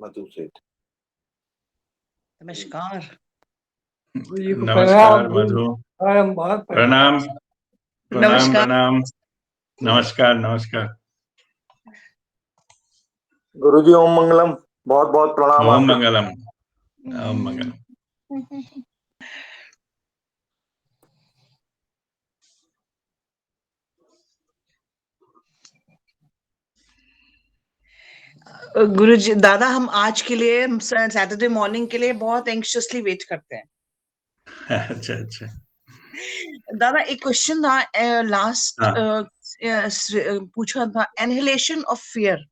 मधु सेठ। नमस्कार। नमस्कार मधु। प्रणाम प्रणाम प्रणाम। नमस्कार नमस्कार। गुरुजी ओम मंगलम। बहुत बहुत प्रणाम। ओम मंगलम। ओम मंगलम। गुरुजी दादा, हम आज के लिए सैटरडे मॉर्निंग के लिए बहुत एंक्शियसली वेट करते हैं। अच्छा अच्छा। दादा, एक क्वेश्चन था लास्ट पूछा था, एनहिलेशन ऑफ फियर,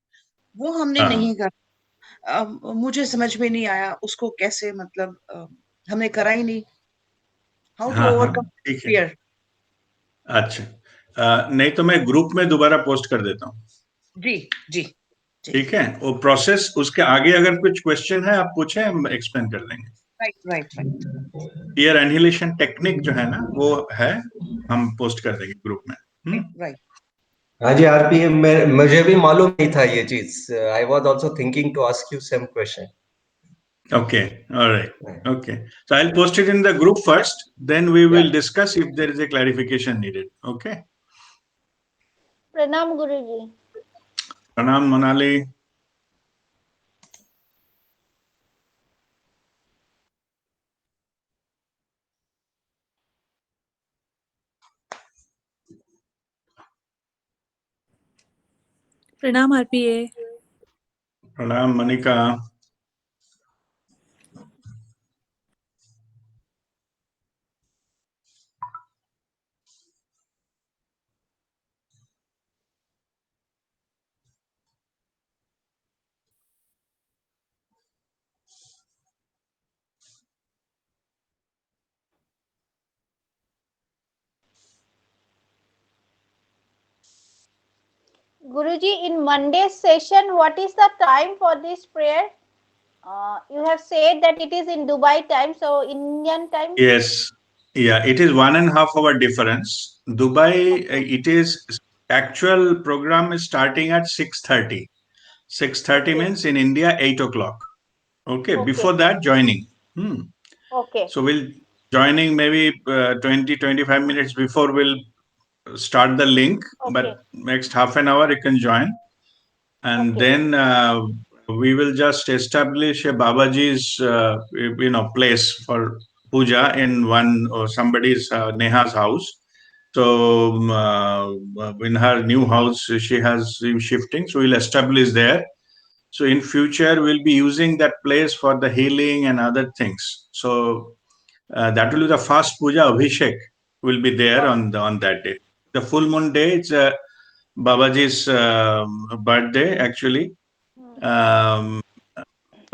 वो हमने नहीं करा। मुझे समझ में नहीं आया उसको कैसे, मतलब हमने करा ही नहीं। How to overcome fear. अच्छा, नहीं तो मैं ग्रुप में दोबारा पोस्ट कर देता हूँ। जी जी ठीक है, वो प्रोसेस, उसके आगे अगर कुछ क्वेश्चन है आप पूछें, हम एक्सप्लेन कर देंगे। राइट। फियर एनहिलेशन टेक्निक जो है ना, वो है, हम पोस्ट कर देंगे ग्रुप में। राइट। हाँ जी आरपी, मुझे भी मालूम नहीं था ये चीज। I was also thinking to ask you same question. Okay, all right. Okay, so I'll post it in the group first, then we will discuss if there is a clarification needed. Okay. प्रणाम गुरुजी। प्रणाम मोनाली। प्रणाम RPA. प्रणाम Manika. Guruji, in Monday's session, what is the time for this prayer? You have said that it is in Dubai time, so Indian time? Yes, yeah, it is 1.5 hour difference. Dubai, it is actual program is starting at 6:30. 6:30 means in India 8 o'clock. Okay, before that joining. Okay. So we'll joining maybe 20-25 minutes before we'll start the link, but next half an hour you can join, and then we will just establish a Babaji's place for puja in one or somebody's Neha's house. So in her new house she has shifting, so we'll establish there. So in future we'll be using that place for the healing and other things. So that will be the first puja. Abhishek will be there on that day. The full moon day, it's Babaji's birthday actually.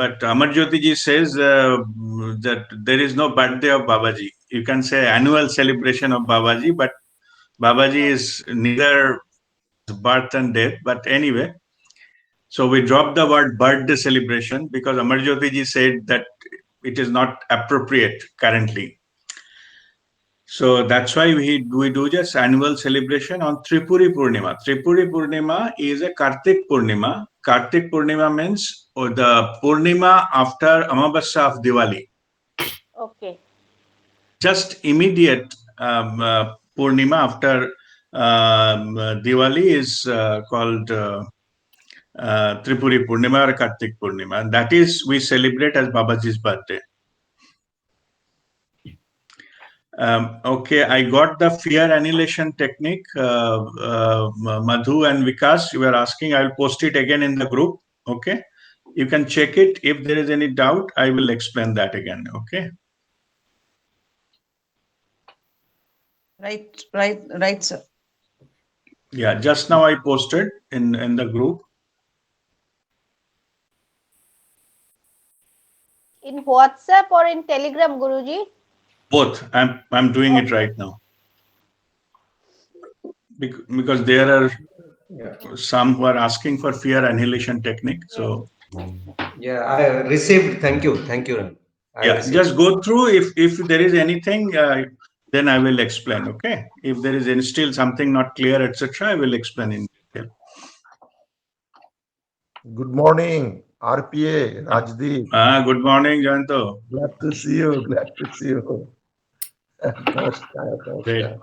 But Amar Jyoti ji says that there is no birthday of Babaji. You can say annual celebration of Babaji, but Babaji is neither birth and death. But anyway, so we dropped the word birthday celebration because Amar Jyoti ji said that it is not appropriate currently. So that's why we do just annual celebration on Tripuri Purnima. Tripuri Purnima is a Kartik Purnima. Kartik Purnima means the Purnima after Amavasya of Diwali. Okay. Just immediate Purnima after Diwali is called Tripuri Purnima or Kartik Purnima. And that is, we celebrate as Babaji's birthday. Okay, I got the fear annihilation technique. Madhu and Vikas, you were asking. I will post it again in the group. Okay, you can check it. If there is any doubt, I will explain that again. Okay. Right, sir. Yeah, just now I posted in the group. In WhatsApp or in Telegram, Guruji? Both. I'm doing it right now. Because there are some who are asking for fear annihilation technique. So Yeah, I received. Thank you. Thank you. I Yeah, received. just go through. If there is anything, then I will explain. Okay. If there is still something not clear, etc., I will explain in detail. Good morning, RPA, Rajdeep. Good morning, Jayanto. Glad to see you. Glad to see you. Namaskar, Great. namaskar.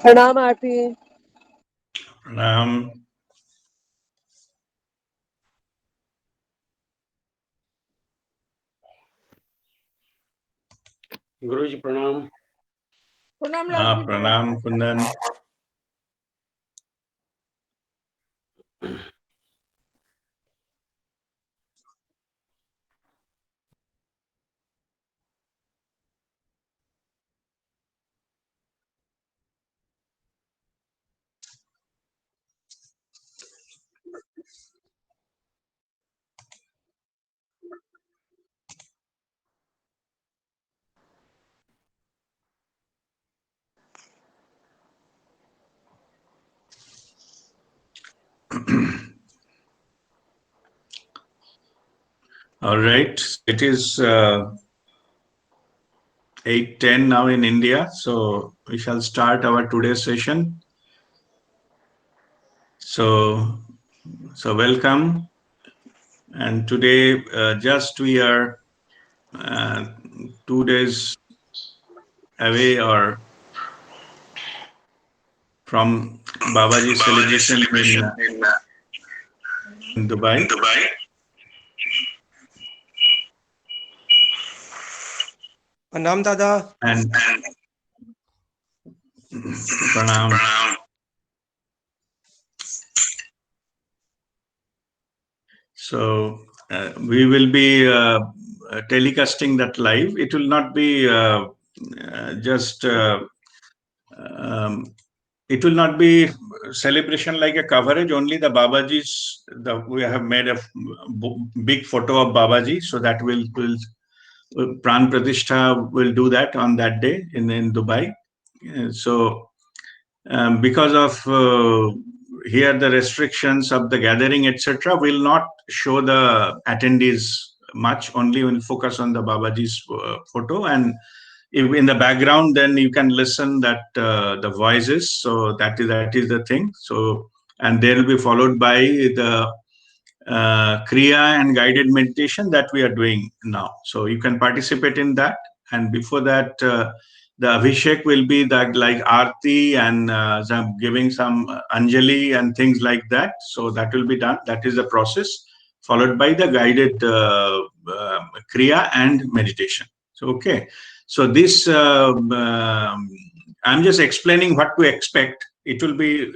Pranam RPA. Guruji Pranam. Pranam Pranam, Kundan. All right. It is 8:10 now in India. So we shall start our today's session. So welcome. And today, just we are 2 days away or from Babaji's celebration in Dubai. Pranam Dada. And Pranam. So we will be telecasting that live. It will not be just. It will not be celebration like a coverage. Only the Babaji's. We have made a big photo of Babaji, so that will Pran Pratishtha will do that on that day in Dubai. So because of here the restrictions of the gathering, etc., will not show the attendees much. Only will focus on the Babaji's photo, and if in the background, then you can listen that the voices. So that is the thing. So, and they will be followed by the Kriya and guided meditation that we are doing now. So you can participate in that. And before that, the Abhishek will be that like Aarti and giving some Anjali and things like that. So that will be done. That is the process, followed by the guided Kriya and meditation. So, okay. So this, I'm just explaining what to expect. It will be,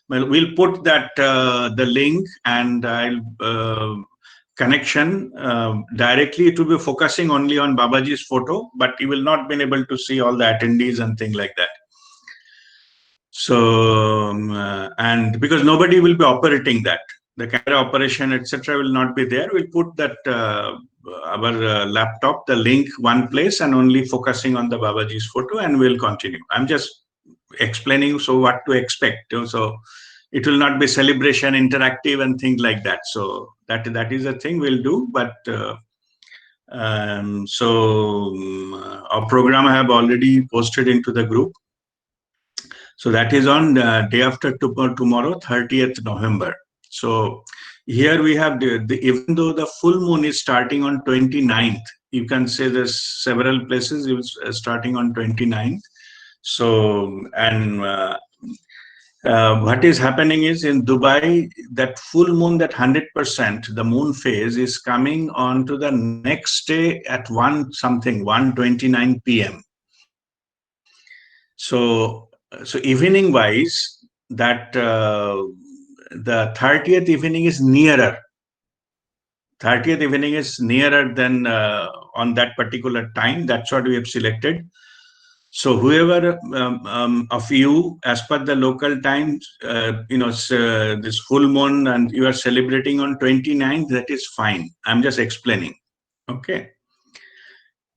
well, we'll put that the link and connection directly. It will be focusing only on Babaji's photo, but you will not be able to see all the attendees and things like that. So, and because nobody will be operating that, the camera operation, etc., will not be there. We'll put that our laptop, the link one place, and only focusing on the Babaji's photo, and we'll continue. I'm just explaining so what to expect. So it will not be celebration, interactive, and things like that. So that is a thing we'll do. But our program I have already posted into the group. So that is on day after tomorrow, 30th November. So here we have even though the full moon is starting on 29th, you can say there's several places it's starting on 29th. So, and what is happening is in Dubai, that full moon, that 100%, the moon phase is coming on to the next day at 1:29 p.m. So evening wise, that the 30th evening is nearer. 30th evening is nearer than on that particular time. That's what we have selected. So whoever of you, as per the local time, this full moon and you are celebrating on 29th, that is fine. I'm just explaining. Okay.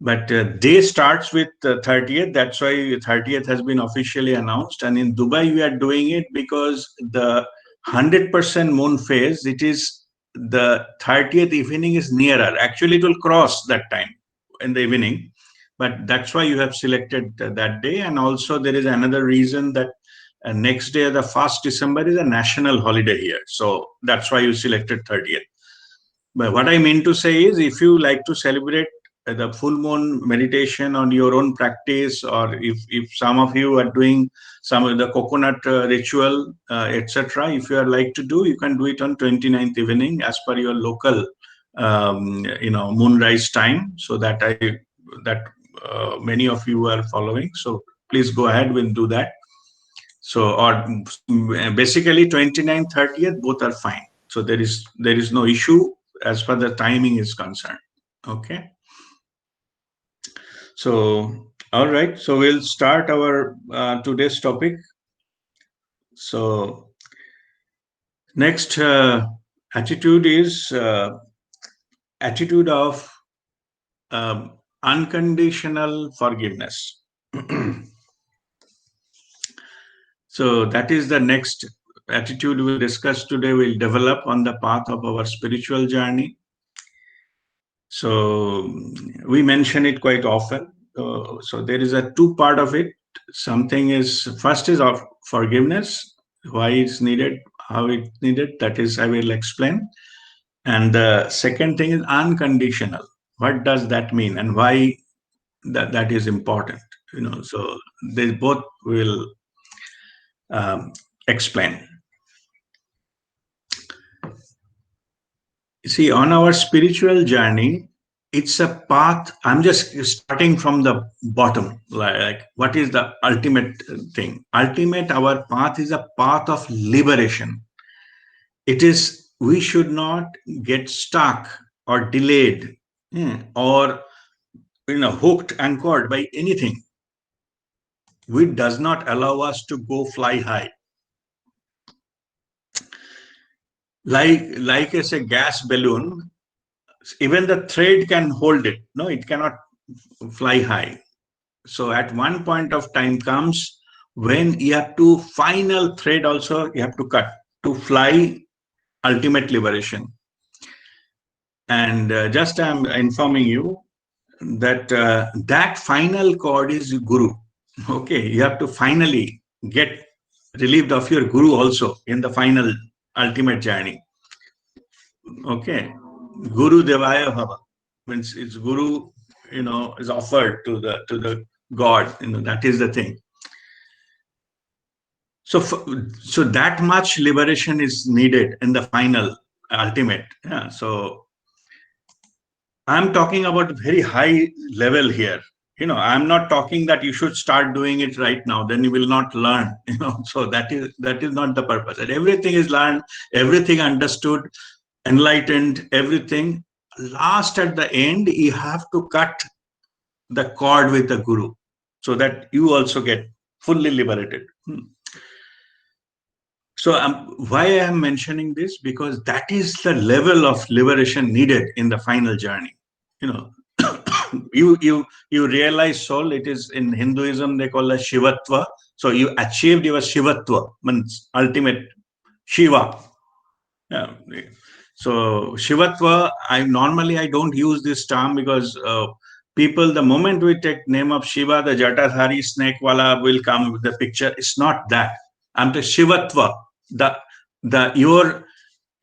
But day starts with 30th. That's why 30th has been officially announced. And in Dubai, we are doing it because the 100% moon phase, it is the 30th evening is nearer. Actually, it will cross that time in the evening. But that's why you have selected that day. And also there is another reason that next day, the 1st December is a national holiday here. So that's why you selected 30th. But what I mean to say is, if you like to celebrate the full moon meditation on your own practice, or if some of you are doing some of the coconut ritual, etc., if you are like to do, you can do it on 29th evening as per your local moonrise time, so that many of you are following. So please go ahead and do that. So, or basically 29th, 30th, both are fine. So there is no issue as far as the timing is concerned. Okay. So, all right. So we'll start our today's topic. So next attitude is attitude of unconditional forgiveness. So that is the next attitude we'll discuss today. We'll develop on the path of our spiritual journey. So we mention it quite often. So there is a two part of it. Something is, first is of forgiveness, why it's needed, how it's needed. That is, I will explain. And the second thing is unconditional. What does that mean, and why that is important? So they both will explain. See, on our spiritual journey, it's a path. I'm just starting from the bottom. Like, what is the ultimate thing? Our path is a path of liberation. It is, we should not get stuck or delayed or hooked, anchored by anything which does not allow us to go fly high. Like as a gas balloon, even the thread can hold it. No, it cannot fly high. So at one point of time comes when you have to, final thread also you have to cut to fly ultimate liberation. And just I'm informing you that that final cord is Guru. Okay, you have to finally get relieved of your Guru also in the final ultimate journey. Okay, Guru Devaya Bhava means it's Guru, is offered to the God. That is the thing. So that much liberation is needed in the final ultimate. Yeah. So I'm talking about very high level here. I'm not talking that you should start doing it right now, then you will not learn. So that is not the purpose. And everything is learned, everything understood, enlightened, everything. Last at the end, you have to cut the cord with the Guru so that you also get fully liberated. So why I am mentioning this? Because that is the level of liberation needed in the final journey. You realize soul. It is in Hinduism they call it Shivatva. So you achieved your Shivatva, means ultimate Shiva. Yeah. So Shivatva, I don't use this term because people, the moment we take name of Shiva, the Jatadhari snake wala will come with the picture. It's not that. I'm the Shivatva, the your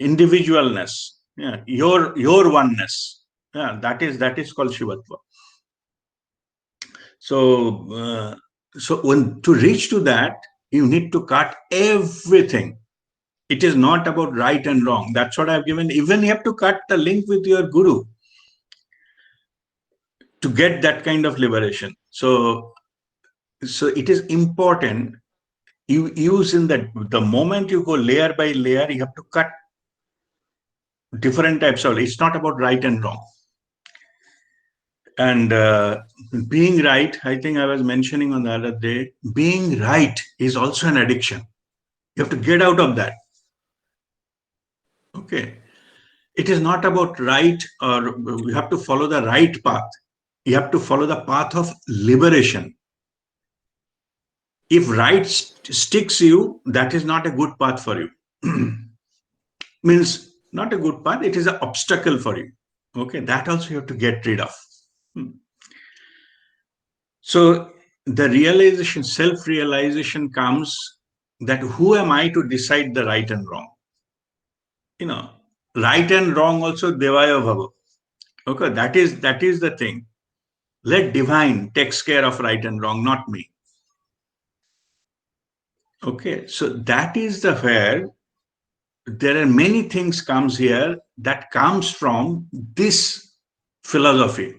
individualness, yeah, your oneness. Yeah, that is called Shivatva. So when to reach to that, you need to cut everything. It is not about right and wrong. That's what I've given. Even you have to cut the link with your guru to get that kind of liberation. So it is important. You use in that the moment you go layer by layer, you have to cut different types of. It's not about right and wrong. And being right, I think I was mentioning on the other day, being right is also an addiction. You have to get out of that. Okay. It is not about right, or you have to follow the right path. You have to follow the path of liberation. If right sticks you, that is not a good path for you. Means not a good path, it is an obstacle for you. Okay, that also you have to get rid of. So the realization, self-realization comes that who am I to decide the right and wrong? You know, right and wrong also Devaya Bhava. Okay, that is the thing. Let divine takes care of right and wrong, not me. Okay, so that is the where there are many things comes here that comes from this philosophy.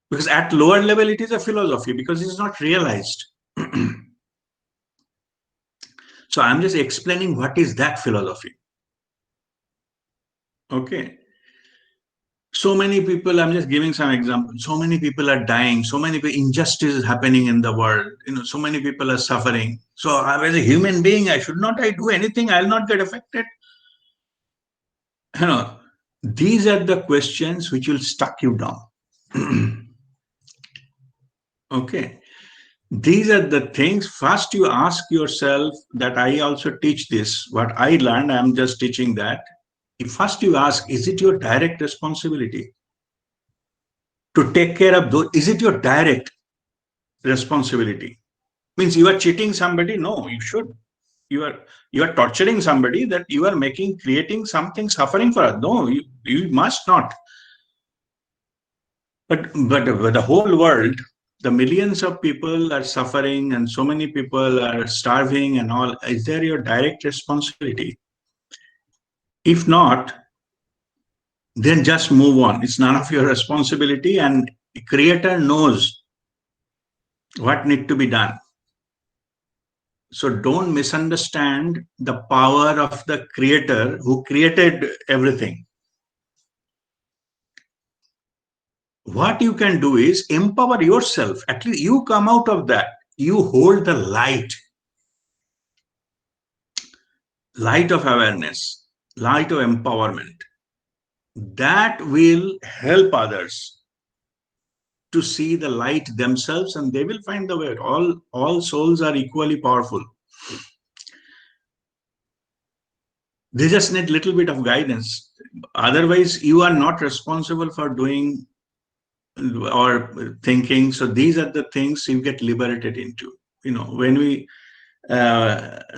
Because at lower level, it is a philosophy because it is not realized. So I'm just explaining what is that philosophy. Okay. So many people, I'm just giving some examples. So many people are dying. So many injustice is happening in the world. You know, so many people are suffering. So as a human being, I do anything. I'll not get affected. You know, these are the questions which will stuck you down. Okay. These are the things. First, you ask yourself that I also teach this. What I learned, I'm just teaching that. First, you ask, is it your direct responsibility to take care of those? Is it your direct responsibility? Means you are cheating somebody? No, you should. You are torturing somebody, that you are creating something suffering for us. No, you must not. But the whole world, the millions of people are suffering and so many people are starving and all. Is there your direct responsibility? If not, then just move on. It's none of your responsibility, and the creator knows what needs to be done. So don't misunderstand the power of the creator who created everything. What you can do is empower yourself. At least you come out of that. You hold the light of awareness, light of empowerment. That will help others to see the light themselves, and they will find the way. All souls are equally powerful. They just need a little bit of guidance. Otherwise, you are not responsible for doing or thinking. So these are the things you get liberated into. You know, when we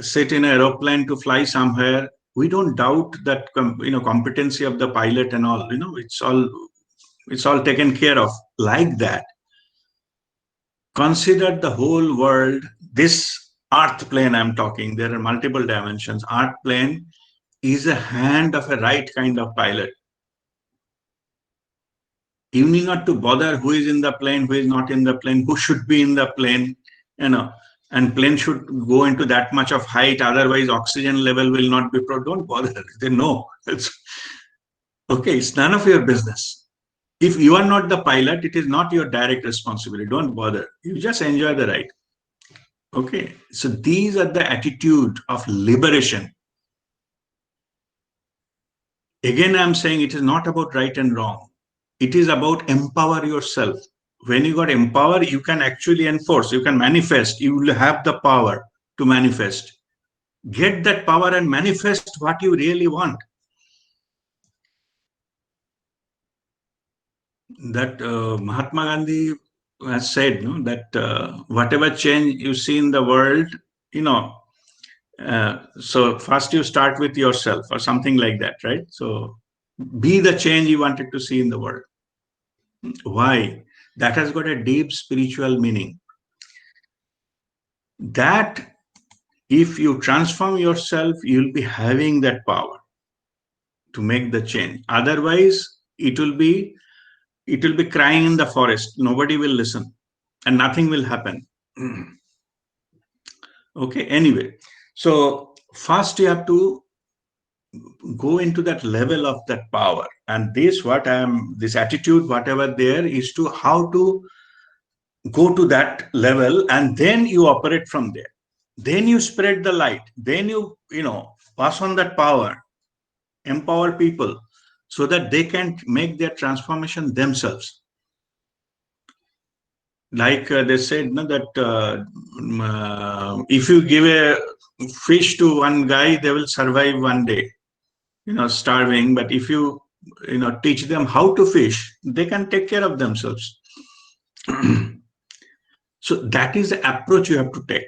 sit in an aeroplane to fly somewhere, we don't doubt that competency of the pilot and all. You know, it's all taken care of. Like that, consider the whole world. This earth plane I'm talking, there are multiple dimensions. Earth plane is a hand of a right kind of pilot. You need not to bother who is in the plane, who is not in the plane, who should be in the plane, and plane should go into that much of height, otherwise oxygen level will not be don't bother. They know. Okay, it's none of your business. If you are not the pilot, it is not your direct responsibility. Don't bother. You just enjoy the ride. Okay, so these are the attitude of liberation. Again, I'm saying it is not about right and wrong. It is about empower yourself. When you got empower, you can actually enforce, you can manifest, you will have the power to manifest. Get that power and manifest what you really want. that Mahatma Gandhi has said, no, that whatever change you see in the world, so first you start with yourself or something like that, right? So be the change you wanted to see in the world. Why? That has got a deep spiritual meaning. That if you transform yourself, you'll be having that power to make the change. Otherwise, it will be crying in the forest. Nobody will listen and nothing will happen. Okay, anyway. So first you have to go into that level of that power. And this attitude, whatever there is, to how to go to that level, and then you operate from there. Then you spread the light. Then you pass on that power, empower people so that they can make their transformation themselves. Like they said, no, that if you give a fish to one guy, they will survive one day, starving. But if you teach them how to fish, they can take care of themselves. So that is the approach you have to take.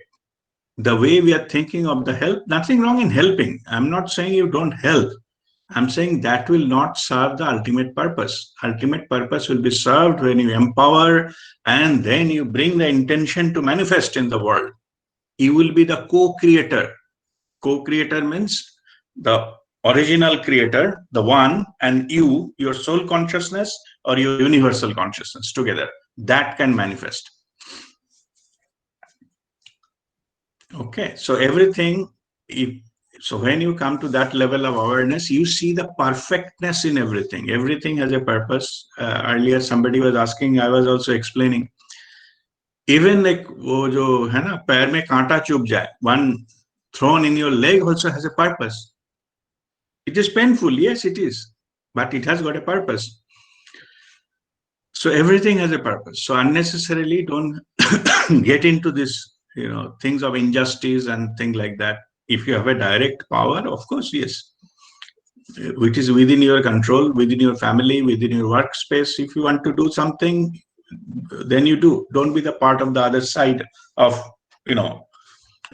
The way we are thinking of the help, nothing wrong in helping. I'm not saying you don't help. I'm saying that will not serve the ultimate purpose. Ultimate purpose will be served when you empower and then you bring the intention to manifest in the world. You will be the co-creator. Co-creator means the original creator, the one, and you, your soul consciousness or your universal consciousness together. That can manifest. Okay, so everything, so when you come to that level of awareness, you see the perfectness in everything. Everything has a purpose. Earlier, somebody was asking, I was also explaining. Even like wo jo hai na, pair mein kaanta chubh jaye, one thorn in your leg also has a purpose. It is painful, yes, it is, but it has got a purpose. So everything has a purpose. So unnecessarily don't get into this, things of injustice and things like that. If you have a direct power, of course, yes, which is within your control, within your family, within your workspace. If you want to do something, then you do. Don't be the part of the other side of,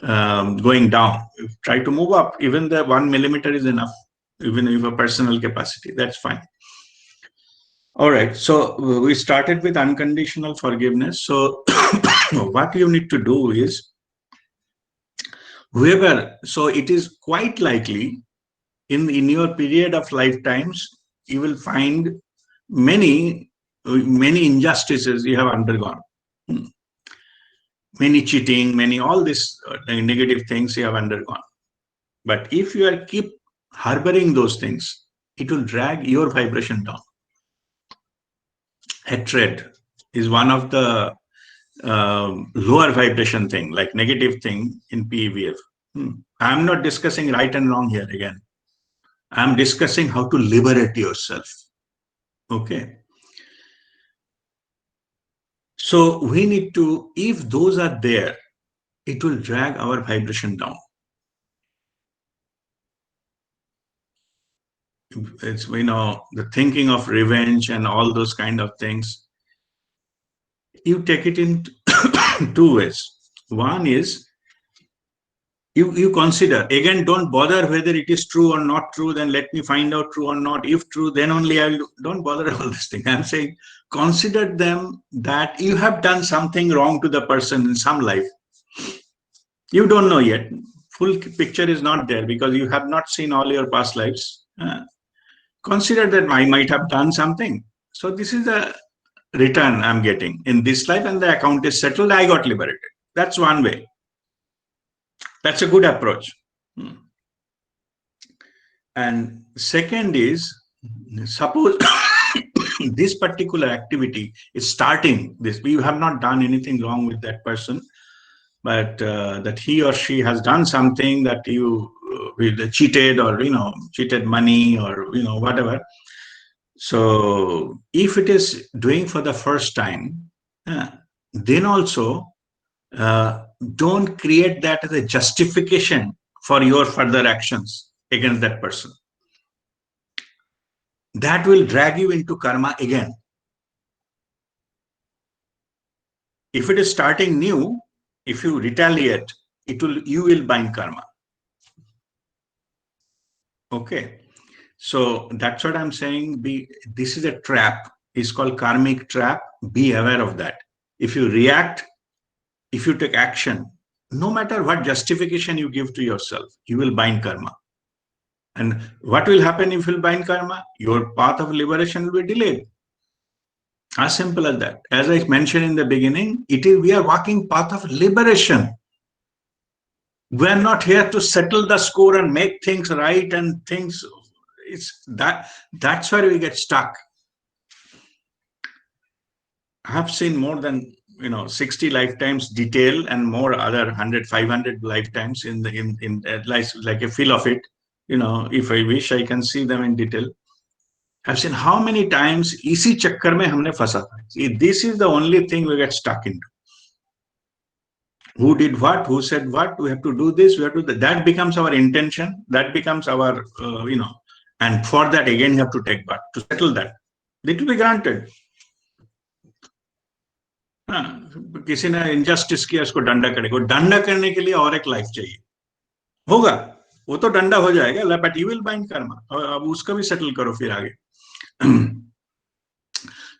going down. Try to move up. Even the 1 millimeter is enough. Even if a personal capacity, that's fine. All right. So we started with unconditional forgiveness. So what you need to do is, so it is quite likely in your period of lifetimes, you will find many injustices you have undergone. Many cheating, many all this negative things you have undergone. But if you keep harboring those things, it will drag your vibration down. Hatred is one of the lower vibration thing, like negative thing in PEVF. I'm not discussing right and wrong here again. I'm discussing how to liberate yourself. Okay. So we need to, if those are there, it will drag our vibration down. It's, the thinking of revenge and all those kind of things. You take it in two ways. One is, you consider, again, don't bother whether it is true or not true, then let me find out true or not. If true, then only don't bother all this thing. I'm saying, consider them that you have done something wrong to the person in some life. You don't know yet. Full picture is not there because you have not seen all your past lives. Consider that I might have done something. So this is the return I'm getting in this life, and the account is settled. I got liberated. That's one way. That's a good approach. And second is, suppose this particular activity is starting this. We have not done anything wrong with that person, but that he or she has done something that you cheated, or cheated money, or whatever. So if it is doing for the first time, then also don't create that as a justification for your further actions against that person. That will drag you into karma again. If it is starting new, if you retaliate, you will bind karma. Okay. So that's what I'm saying. This is a trap. It's called karmic trap. Be aware of that. If you react, if you take action, no matter what justification you give to yourself, you will bind karma. And what will happen if you bind karma? Your path of liberation will be delayed. As simple as that. As I mentioned in the beginning, we are walking path of liberation. We are not here to settle the score and make things right and things. That's where we get stuck. I have seen more than 60 lifetimes detail and more other 100, 500 lifetimes in like a feel of it. If I wish, I can see them in detail. I've seen how many times इसी चक्कर में हमने फंसा था. This is the only thing we get stuck into. Who did what? Who said what? We have to do this. We have to do that. That becomes our intention. That becomes our and for that again you have to take birth to settle that. It will be granted. किसी ने injustice किया, उसको डंडा करेगा. डंडा करने के लिए और एक लाइफ चाहिए. होगा, वो तो डंडा हो जाएगा, but you will bind karma. अब उसका भी settle करो फिर आगे.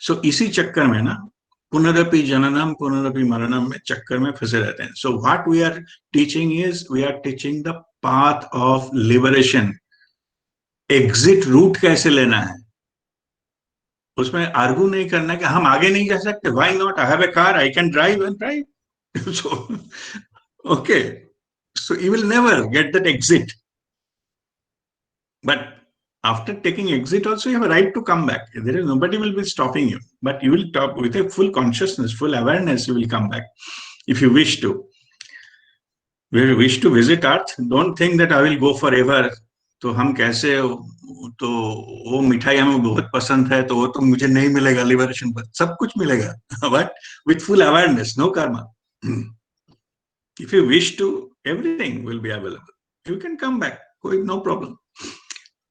So इसी चक्कर में ना पुनरपि जननम पुनरपि मरणम में चक्कर में फंसे रहते हैं. So what we are teaching is we are teaching the path of liberation. Exit route कैसे लेना है, उसमें आर्गू नहीं करना कि हम आगे नहीं जा सकते. Why not? I have a car, I can drive and drive. So okay, so you will never get that exit. But after taking exit also, you have a right to come back. Nobody will be stopping you, but you will talk with a full consciousness, full awareness. You will come back if you wish to. If you wish to visit Earth, don't think that I will go forever. तो हम कैसे, तो वो मिठाई हमें बहुत पसंद है तो वो तो मुझे नहीं मिलेगा लिबरेशन पर. सब कुछ मिलेगा, but with full awareness, no karma. If you wish to, everything will be available. You can come back, no problem.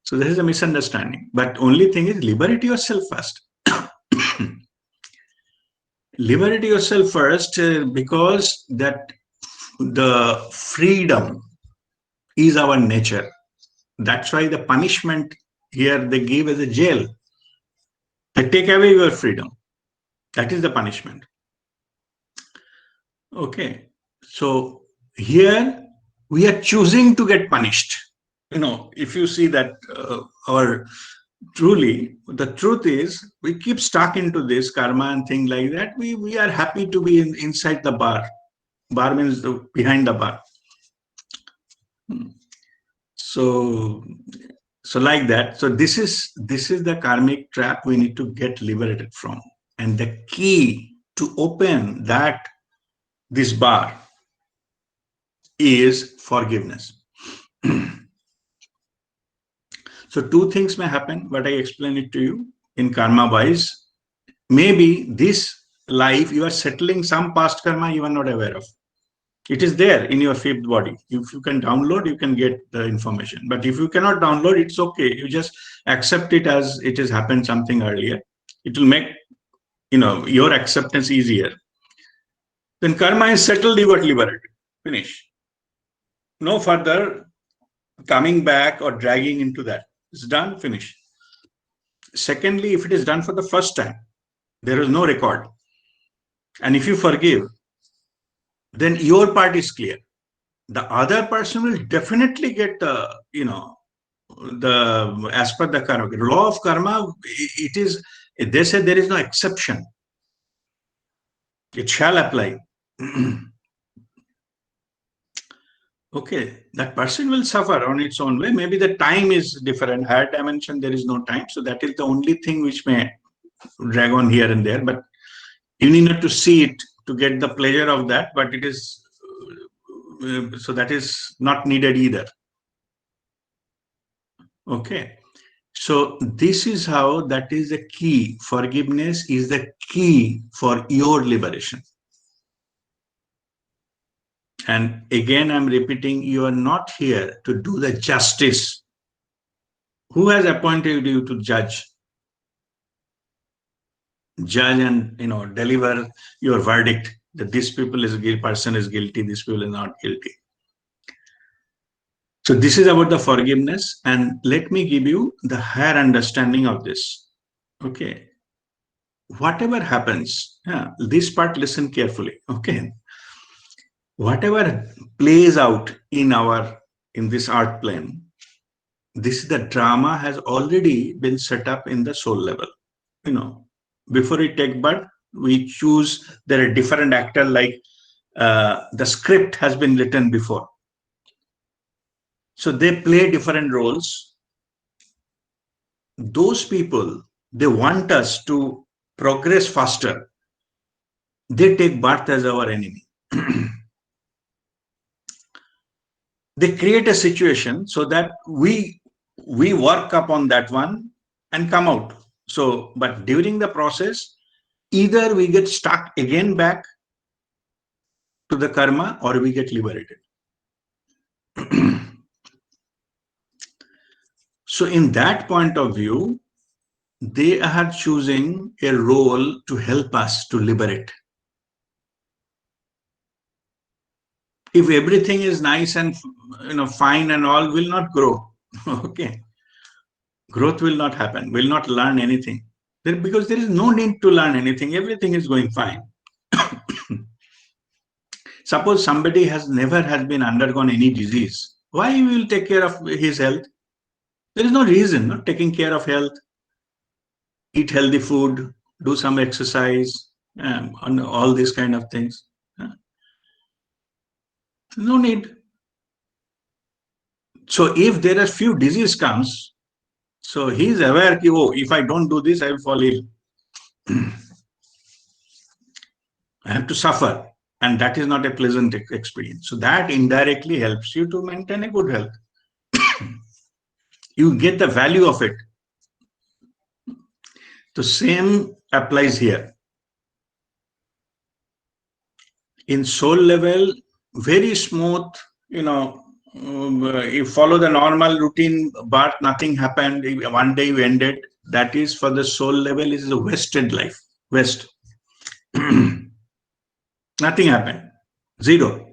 So there is a misunderstanding. But only thing is, liberate yourself first. Liberate yourself first because that the freedom is our nature. That's why the punishment here they give as a jail. They take away your freedom. That is the punishment. Okay. So here we are choosing to get punished. If you see that truly, the truth is we keep stuck into this karma and things like that. We are happy to be inside the bar. Bar means behind the bar. So like that. So this is the karmic trap we need to get liberated from. And the key to open this bar is forgiveness. So two things may happen, but I explain it to you in karma wise. Maybe this life you are settling some past karma you are not aware of. It is there in your fifth body. If you can download, you can get the information. But if you cannot download, it's okay. You just accept it as it has happened something earlier. It will make your acceptance easier. Then karma is settled, you got liberated. Finish. No further coming back or dragging into that. It's done, finish. Secondly, if it is done for the first time, there is no record. And if you forgive, then your part is clear. The other person will definitely get the as per the karma. Law of karma, they say there is no exception. It shall apply. Okay, that person will suffer on its own way. Maybe the time is different. Higher dimension, there is no time. So that is the only thing which may drag on here and there. But you need not to see it to get the pleasure of that. But it is, so that is not needed either. Okay. So this is how, that is the key. Forgiveness is the key for your liberation. And again, I'm repeating, you are not here to do the justice. Who has appointed you to judge? Judge and, deliver your verdict. that this person is guilty, this people is not guilty. So this is about the forgiveness, and let me give you the higher understanding of this. Okay. Whatever happens, this part listen carefully. Okay. Whatever plays out in this art plane, the drama has already been set up in the soul level. Before we take birth, we choose, there are different actors, like the script has been written before. So they play different roles. Those people, they want us to progress faster. They take birth as our enemy. They create a situation so that we work upon that one and come out. So, but during the process, either we get stuck again back to the karma, or we get liberated. So in that point of view, they are choosing a role to help us to liberate. If everything is nice and fine and all, will not grow. Okay. Growth will not happen, will not learn anything. Because there is no need to learn anything. Everything is going fine. Suppose somebody never has been undergone any disease. Why he will take care of his health? There is no reason not taking care of health. Eat healthy food, do some exercise, and all these kind of things. No need. So if there are few disease comes, so he is aware that, oh, if I don't do this, I will fall ill. I have to suffer. And that is not a pleasant experience. So that indirectly helps you to maintain a good health. You get the value of it. The same applies here. In soul level, very smooth, you follow the normal routine, but nothing happened. One day you ended. That is, for the soul level, is a wasted life. Waste. Nothing happened. Zero.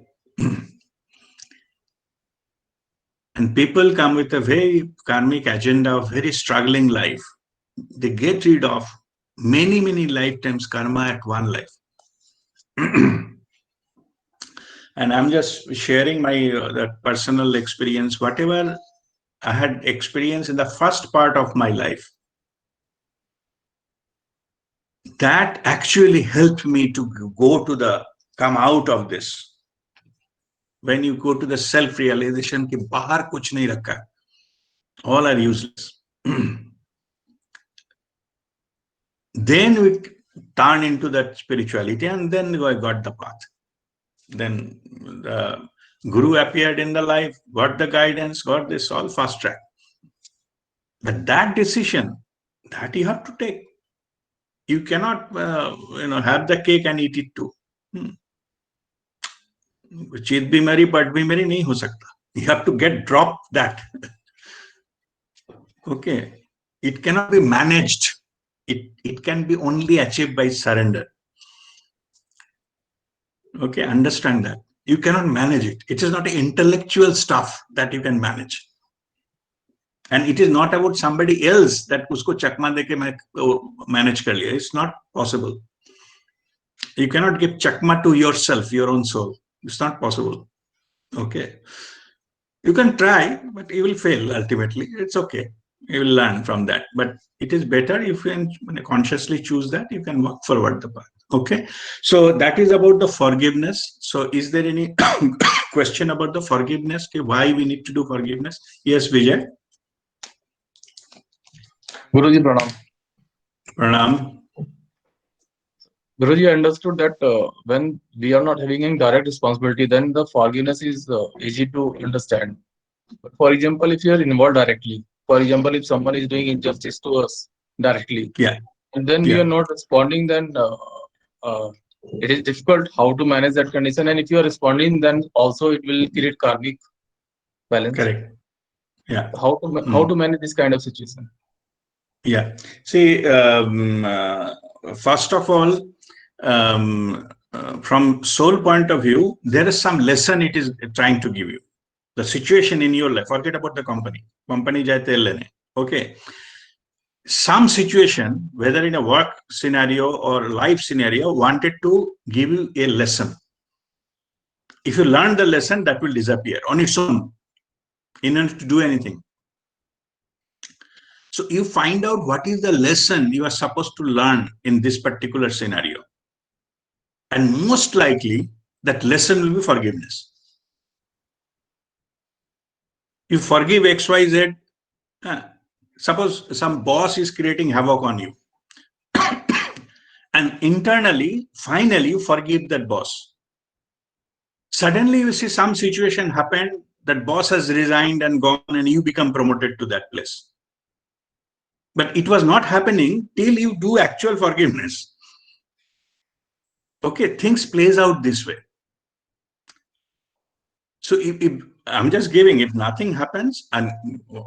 And people come with a very karmic agenda of very struggling life. They get rid of many, many lifetimes karma at one life. And I'm just sharing my that personal experience. Whatever I had experienced in the first part of my life, that actually helped me to come out of this. When you go to the self-realization ki bahar kuch nahi rakha, all are useless. Then we turn into that spirituality, and then I got the path. Then the Guru appeared in the life, got the guidance, got this all fast track. But that decision, that you have to take. You cannot, have the cake and eat it too. Cheet bhi meri, pat bhi meri nahi ho sakta. You have to drop that. Okay. It cannot be managed. It can be only achieved by surrender. Okay, understand that. You cannot manage it. It is not intellectual stuff that you can manage. And it is not about somebody else that usko chakma deke main manage kar liya. It's not possible. You cannot give chakma to yourself, your own soul. It's not possible. Okay. You can try, but you will fail ultimately. It's okay. You will learn from that. But it is better if you can consciously choose that, you can walk forward the path. Okay. So that is about the forgiveness. So is there any question about the forgiveness? Okay, why we need to do forgiveness? Yes, Vijay. Guruji, pranam. Pranam. Guruji, I understood that when we are not having any direct responsibility, then the forgiveness is easy to understand. But for example, if you are involved directly, for example, if someone is doing injustice to us directly, and then we are not responding, then it is difficult how to manage that condition. And if you are responding, then also it will create karmic balance. Correct. Yeah. How to manage this kind of situation? Yeah. See, first of all, from soul point of view, there is some lesson it is trying to give you. The situation in your life, forget about the company. Company jayte lene. Okay. Some situation, whether in a work scenario or life scenario, wanted to give you a lesson. If you learn the lesson, that will disappear on its own. You don't have to do anything. So you find out what is the lesson you are supposed to learn in this particular scenario. And most likely, that lesson will be forgiveness. You forgive XYZ. Suppose some boss is creating havoc on you. And internally, finally, you forgive that boss. Suddenly, you see some situation happen, that boss has resigned and gone, and you become promoted to that place. But it was not happening till you do actual forgiveness. Okay, things plays out this way. So if I'm just giving, if nothing happens, and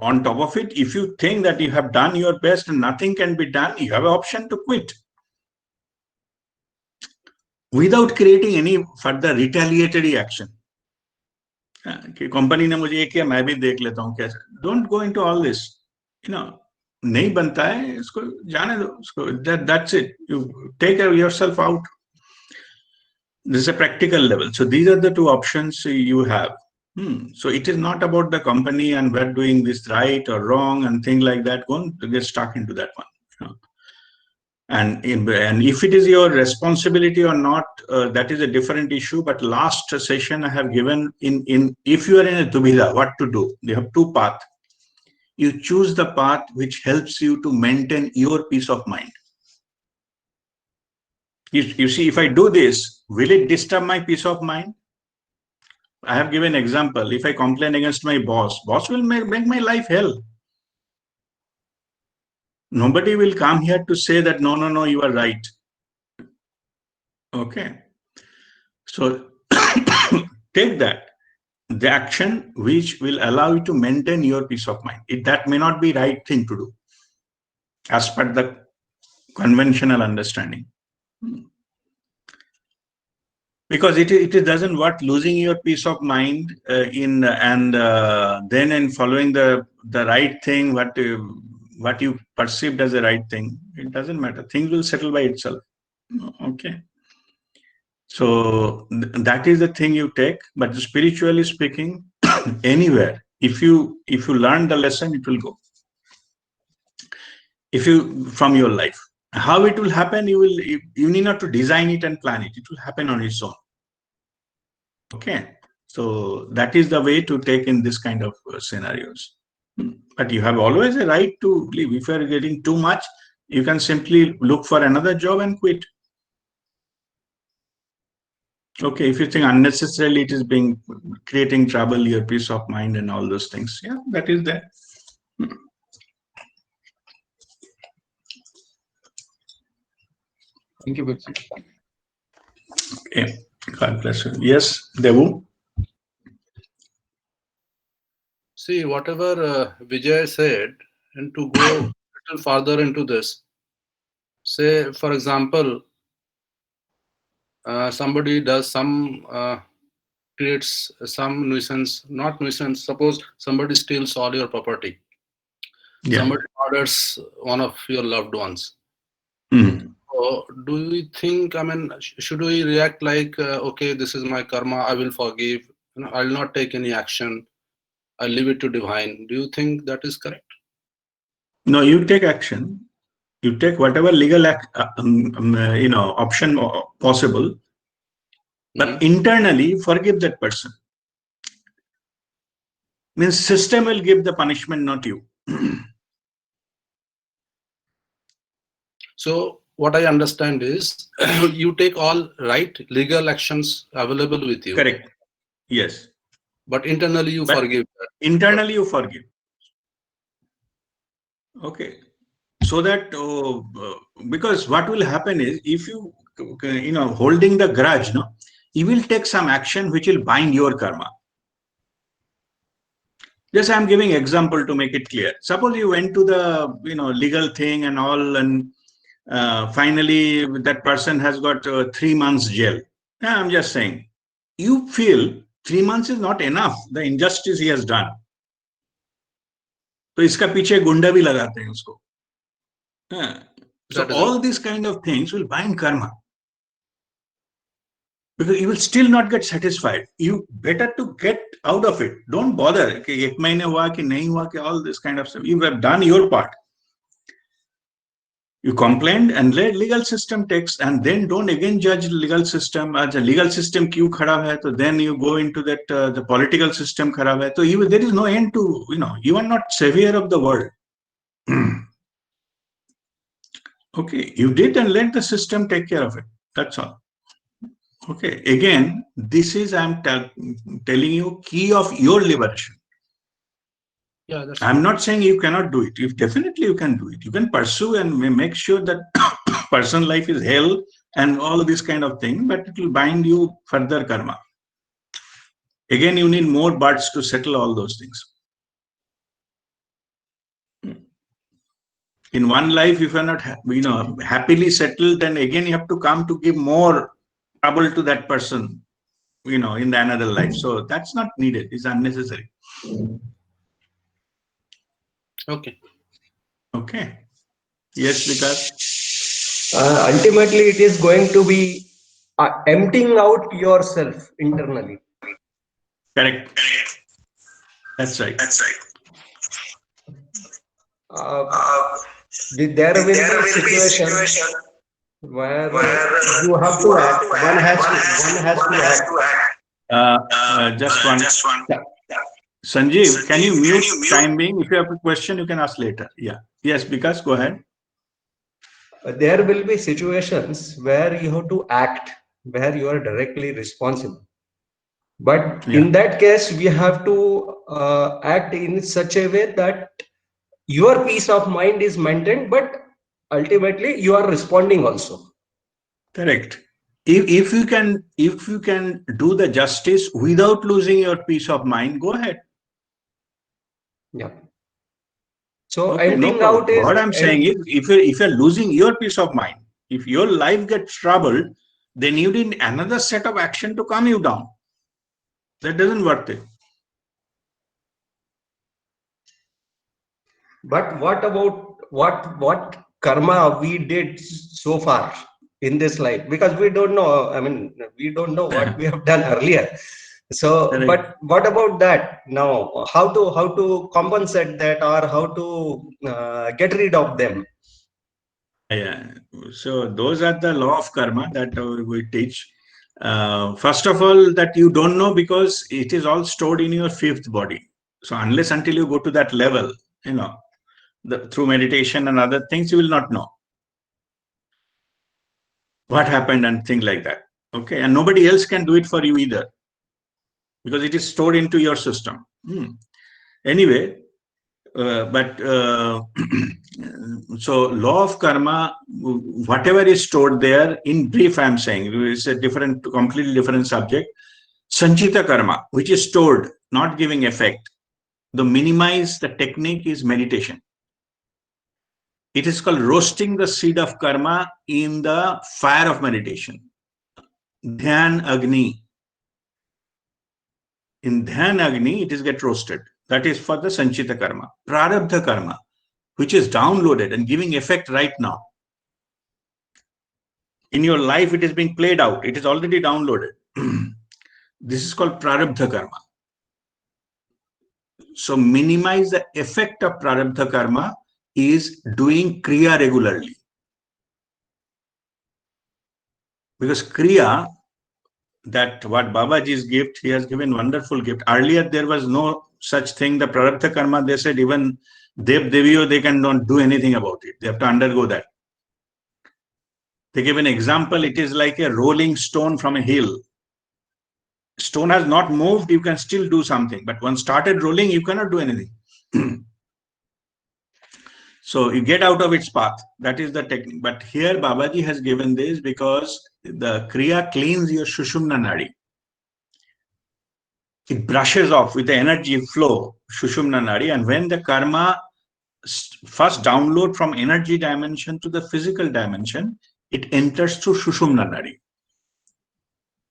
on top of it, if you think that you have done your best and nothing can be done, you have an option to quit. Without creating any further retaliatory action. Company ने मुझे ये किया, मैं भी देख लेता हूँ कैसे. Don't go into all this. नहीं बनता है, इसको जाने दो, इसको. That's it. You take yourself out. This is a practical level. So these are the two options you have. So it is not about the company and we're doing this right or wrong and things like that. Don't get stuck into that one. And if it is your responsibility or not, that is a different issue. But last session I have given if you are in a dubhida, what to do? You have two paths. You choose the path which helps you to maintain your peace of mind. You see, if I do this, will it disturb my peace of mind? I have given an example. If I complain against my boss will make my life hell. Nobody will come here to say that, no, you are right. Okay. So take that. The action which will allow you to maintain your peace of mind. That may not be right thing to do as per the conventional understanding. Because it doesn't worth losing your peace of mind then in following the right thing, what you perceived as the right thing. It doesn't matter. Things will settle by itself. Okay. So that is the thing you take. But spiritually speaking, anywhere, if you learn the lesson, it will go. From your life. How it will happen, you need not to design it and plan it. It will happen on its own. Okay. So that is the way to take in this kind of scenarios. But you have always a right to leave. If you are getting too much, you can simply look for another job and quit. Okay, if you think unnecessarily it is creating trouble, your peace of mind and all those things, yeah, that is there. Thank you, Bhakti. Okay, God bless you. Yes, Devu? See, whatever Vijay said, and to go a little further into this, say, for example, somebody does creates some nuisance, not nuisance, suppose somebody steals all your property. Yeah. Somebody murders one of your loved ones. So do we think, should we react like, okay, this is my karma, I will forgive, I will not take any action, I'll leave it to divine. Do you think that is correct? No, you take action. You take whatever legal option possible, but internally forgive that person. Means system will give the punishment, not you. So what I understand is you take all right legal actions available with you. Correct. Yes. But internally you forgive. Internally you forgive. Okay. So that because what will happen is if you holding the grudge, you will take some action which will bind your karma. Just I'm giving example to make it clear. Suppose you went to the legal thing and all, and finally that person has got 3 months jail. I'm just saying, you feel 3 months is not enough, the injustice he has done. तो इसका पीछे गुंडा भी लगाते हैं उसको. So all these kind of things will bind karma. Because you will still not get satisfied. You better to get out of it. Don't bother. कि एक महीने हुआ कि नहीं हुआ कि all this kind of stuff. You have done your part. You complained and let legal system takes, and then don't again judge legal system. as a legal system क्यों खराब है, तो then you go into that the political system खराब है. So there is no end to, you are not savior of the world. Okay, you did, and let the system take care of it. That's all. Okay, again, this is, I'm telling you, key of your liberation. Yeah, that's I'm not saying you cannot do it. If definitely you can do it. You can pursue and make sure that personal life is hell and all this kind of thing, but it will bind you further karma. Again, you need more birds to settle all those things. In one life, if you're not, happily settled, then again you have to come to give more trouble to that person, in the another life. So that's not needed. It's unnecessary. okay. Okay. Yes, Vikas. Ultimately, it is going to be emptying out yourself internally. Correct. That's right. There will be a situation where you have to act. One has to act. Just one. Sanjeev, can you mute time being? If you have a question, you can ask later. Yeah. Yes, Vikas, go ahead. There will be situations where you have to act, where you are directly responsible. But in that case, we have to act in such a way that your peace of mind is maintained, but ultimately you are responding also. Correct. If you can do the justice without losing your peace of mind, go ahead. Yeah. So Okay, emptying out is what I'm saying is, if you're losing your peace of mind, if your life gets troubled, then you need another set of action to calm you down. That doesn't worth it. But what about what karma we did so far in this life? Because we don't know. I mean, we don't know what we have done earlier. So, Correct. but what about that now? How to compensate that, or how to get rid of them? Yeah. So those are the law of karma that we teach. First of all, that you don't know because it is all stored in your fifth body. So unless until you go to that level, through meditation and other things, you will not know what happened and things like that. Okay, and nobody else can do it for you either, because it is stored into your system. Anyway, so law of karma, whatever is stored there, in brief, I'm saying, it's a completely different subject. Sanchita karma, which is stored, not giving effect. The minimize the technique is meditation. It is called roasting the seed of karma in the fire of meditation. Dhyan Agni. In Dhyan Agni, it is get roasted. That is for the Sanchita karma. Prarabdha karma, which is downloaded and giving effect right now. In your life, it is being played out. It is already downloaded. This is called Prarabdha karma. So minimize the effect of Prarabdha karma is doing Kriya regularly. Because Kriya, that what Babaji's gift, he has given wonderful gift. Earlier, there was no such thing. The Prarabdha karma, they said even Dev Deviyo, they cannot do anything about it. They have to undergo that. They give an example. It is like a rolling stone from a hill. Stone has not moved, you can still do something. But once started rolling, you cannot do anything. So you get out of its path. That is the technique. But here Babaji has given this because the Kriya cleans your Sushumna Nadi. It brushes off with the energy flow, Sushumna Nadi. And when the karma first download from energy dimension to the physical dimension, it enters through Sushumna Nadi.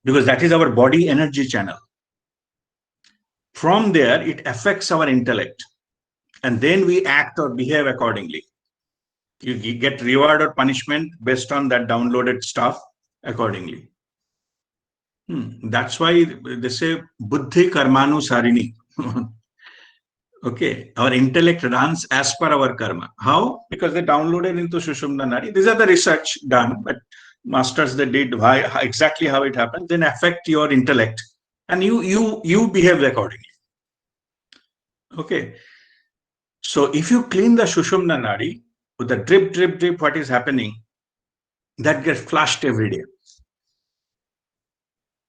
because that is our body energy channel. From there, it affects our intellect, and then we act or behave accordingly. You get reward or punishment based on that downloaded stuff accordingly. That's why they say buddhi karmanu sarini. Okay, our intellect runs as per our karma. How? Because they downloaded into Sushumna Nadi. These are the research done, but masters they did exactly how it happens, then affect your intellect, and you behave accordingly. Okay, so if you clean the Sushumna Nadi with the drip, what is happening, that gets flushed every day.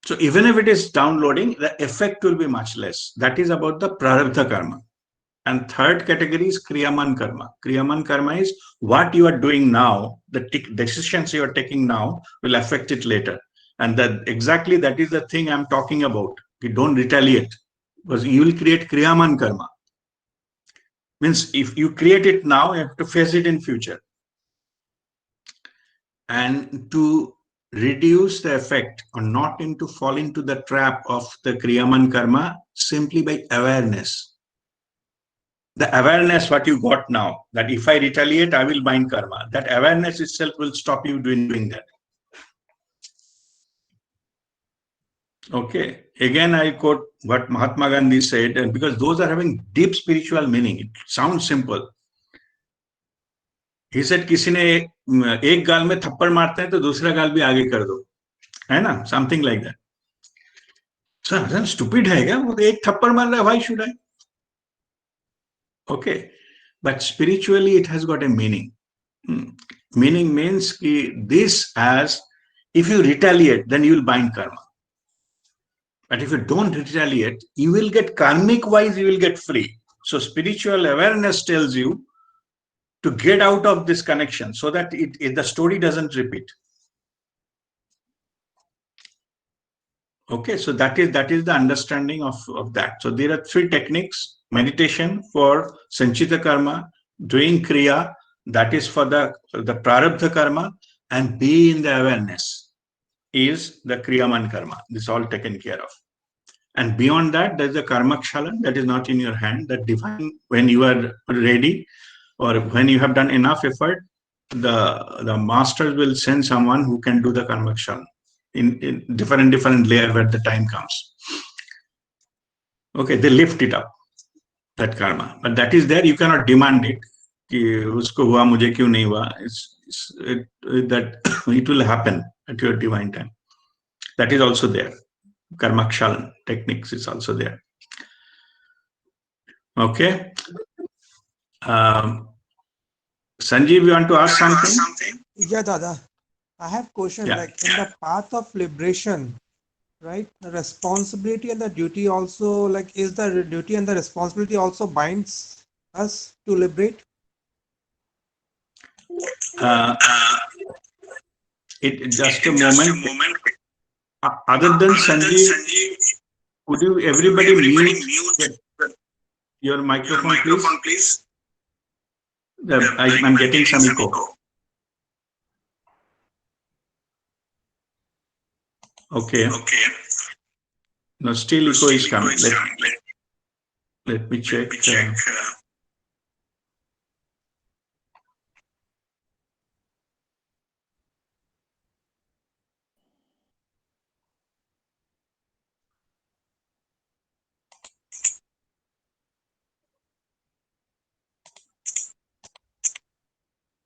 So even if it is downloading, the effect will be much less. That is about the prarabdha karma. And third category is kriyaman karma. Kriyaman karma is what you are doing now, the decisions you are taking now will affect it later. And exactly that is the thing I'm talking about. You don't retaliate, because you will create kriyaman karma. Means if you create it now, you have to face it in future. And to reduce the effect or not into fall into the trap of the kriyaman karma, simply by awareness. The awareness what you got now, that if I retaliate, I will bind karma. That awareness itself will stop you doing that. Okay. Again, I quote what Mahatma Gandhi said, and because those are having deep spiritual meaning. It sounds simple. He said, किसी ने एक गाल में थप्पड़ मारते हैं तो दूसरा गाल भी आगे कर दो, है ना? Something like that. So stupid है क्या? वो एक थप्पड़ मार रहा है, why should I? Okay, but spiritually it has got a meaning. Meaning means this as if you retaliate, then you will bind karma. But if you don't retaliate, you will get karmic wise, you will get free. So spiritual awareness tells you to get out of this connection so that the story doesn't repeat. Okay, so that is the understanding of that. So there are three techniques: meditation for sanchita karma, doing kriya, that is for the prarabdha karma, and be in the awareness is the kriyaman karma. This is all taken care of. And beyond that, there's the karmakshalan, that is not in your hand, that divine, when you are ready or when you have done enough effort, the masters will send someone who can do the karmakshalan in different layer where the time comes. Okay, they lift it up, that karma, but that is there. You cannot demand it. कि उसको हुआ मुझे क्यों नहीं हुआ? That it will happen at your divine time. That is also there. Karmakshalan techniques is also there. Okay. Sanjeev, you want to ask something? Yeah, Dada. I have question. Yeah. Like in the path of liberation, right? The responsibility and the duty also, like, is the duty and the responsibility also binds us to liberate? Just a moment. Other than Sanjeev, could you everybody mute your microphone, please? I'm getting some echo. Okay. No, still echo is coming. Let me check.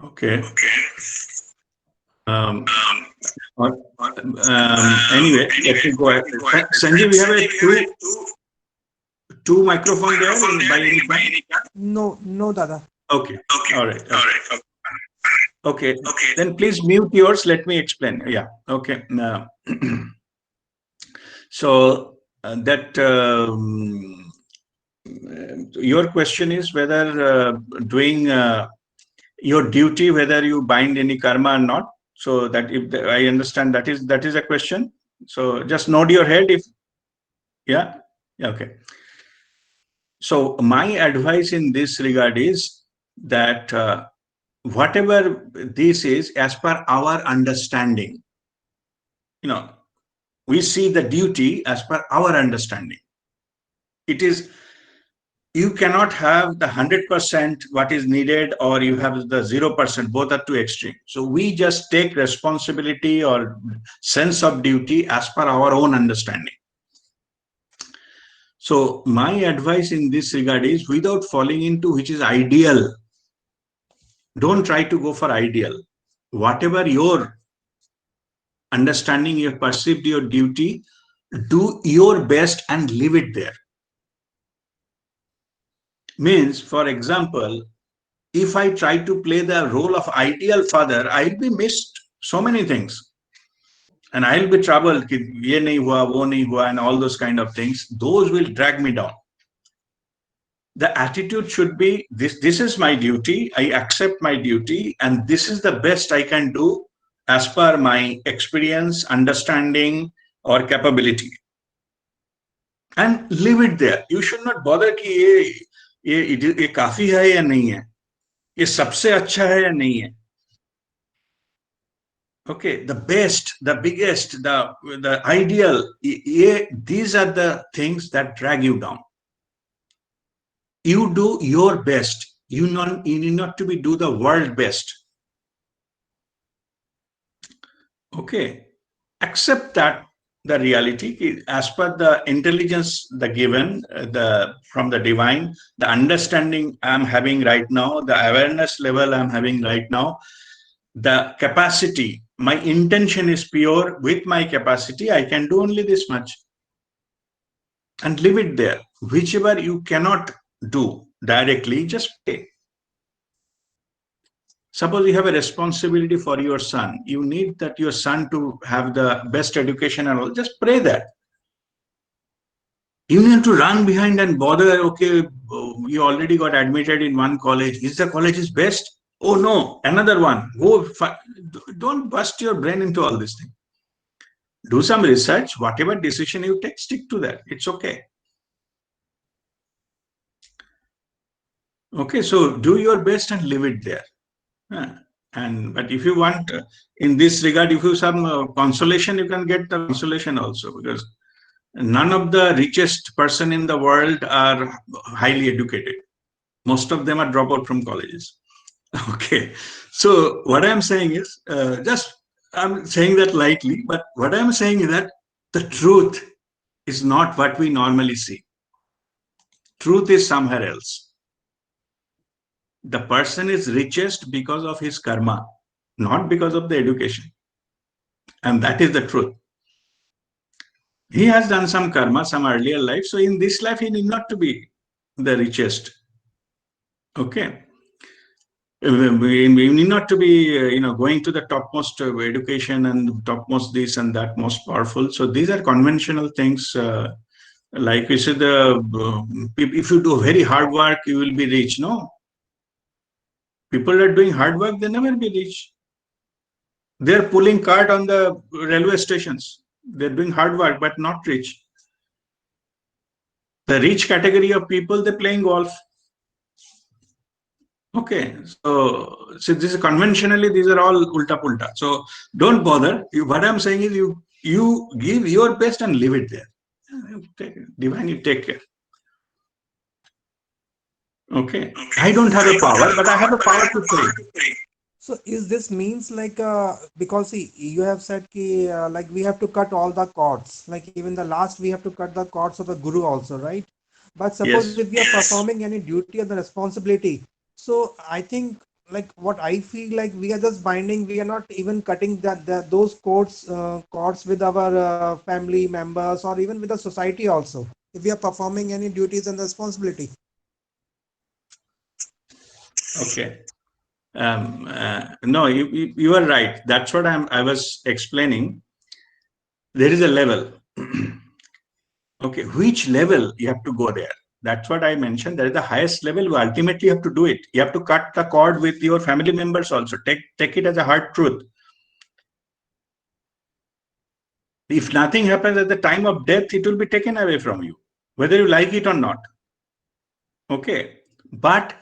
Okay. Anyway, let me go ahead. Sanjeev, we have two microphones there by any chance? No, Dada. Okay. All right. Okay. Then please mute yours. Let me explain. Yeah. Okay. So that your question is whether doing your duty, whether you bind any karma or not. So that if I understand that is a question. So just nod your head if yeah. Okay. So my advice in this regard is that whatever this is, as per our understanding, we see the duty as per our understanding. It is, you cannot have the 100% what is needed, or you have the 0%, both are too extreme. So we just take responsibility or sense of duty as per our own understanding. So my advice in this regard is, without falling into which is ideal, don't try to go for ideal. Whatever your understanding, you have perceived your duty, do your best and leave it there. Means, for example, if I try to play the role of ideal father, I'll be missed so many things. And I'll be troubled, ye nahi hua, wo nahi hua, and all those kind of things. Those will drag me down. The attitude should be, this is my duty, I accept my duty, and this is the best I can do as per my experience, understanding, or capability. And leave it there. You should not bother कि ये काफी है या नहीं है, ये सबसे अच्छा है या नहीं है. Okay, the best, the biggest, the ideal, these are the things that drag you down. You do your best. You need not to do the world best. Okay, accept that the reality as per the intelligence, the given, from the divine, the understanding I'm having right now, the awareness level I'm having right now, the capacity, my intention is pure. With my capacity, I can do only this much. And leave it there. Whichever you cannot do directly, just pray. Suppose you have a responsibility for your son. You need that your son to have the best education and all. Just pray that. You need to run behind and bother, okay, you already got admitted in one college. Is the college is best? Oh no, another one. Go. Don't bust your brain into all this thing. Do some research. Whatever decision you take, stick to that. It's okay. Okay, so do your best and leave it there. But if you want, in this regard, if you have some consolation, you can get the consolation also, because none of the richest person in the world are highly educated. Most of them are dropout from colleges. Okay, so what I'm saying is, I'm saying that lightly, but what I'm saying is that the truth is not what we normally see. Truth is somewhere else. The person is richest because of his karma, not because of the education. And that is the truth. He has done some karma, some earlier life. So in this life, he need not to be the richest. Okay. We need not to be, going to the topmost education and topmost this and that, most powerful. So these are conventional things. Like we said, if you do very hard work, you will be rich. No. People are doing hard work, they never be rich. They're pulling cart on the railway stations. They're doing hard work, but not rich. The rich category of people, they're playing golf. Okay, so this is conventionally, these are all ulta pulta. So don't bother. What I'm saying is, you give your best and leave it there. Divine, you take care. Okay, I don't have a power, but I have a power to pray. So is this means like, because see, you have said ki, like we have to cut all the cords, like even the last we have to cut the cords of the guru also, right? But suppose if we are performing any duty or the responsibility, so I think like what I feel like we are just binding, we are not even cutting those cords with our family members or even with the society also, if we are performing any duties and responsibility. Okay. No, you are right. That's what I was explaining. There is a level. Okay, which level you have to go there? That's what I mentioned. There is the highest level. You ultimately have to do it. You have to cut the cord with your family members also. Take it as a hard truth. If nothing happens at the time of death, it will be taken away from you, whether you like it or not. Okay, but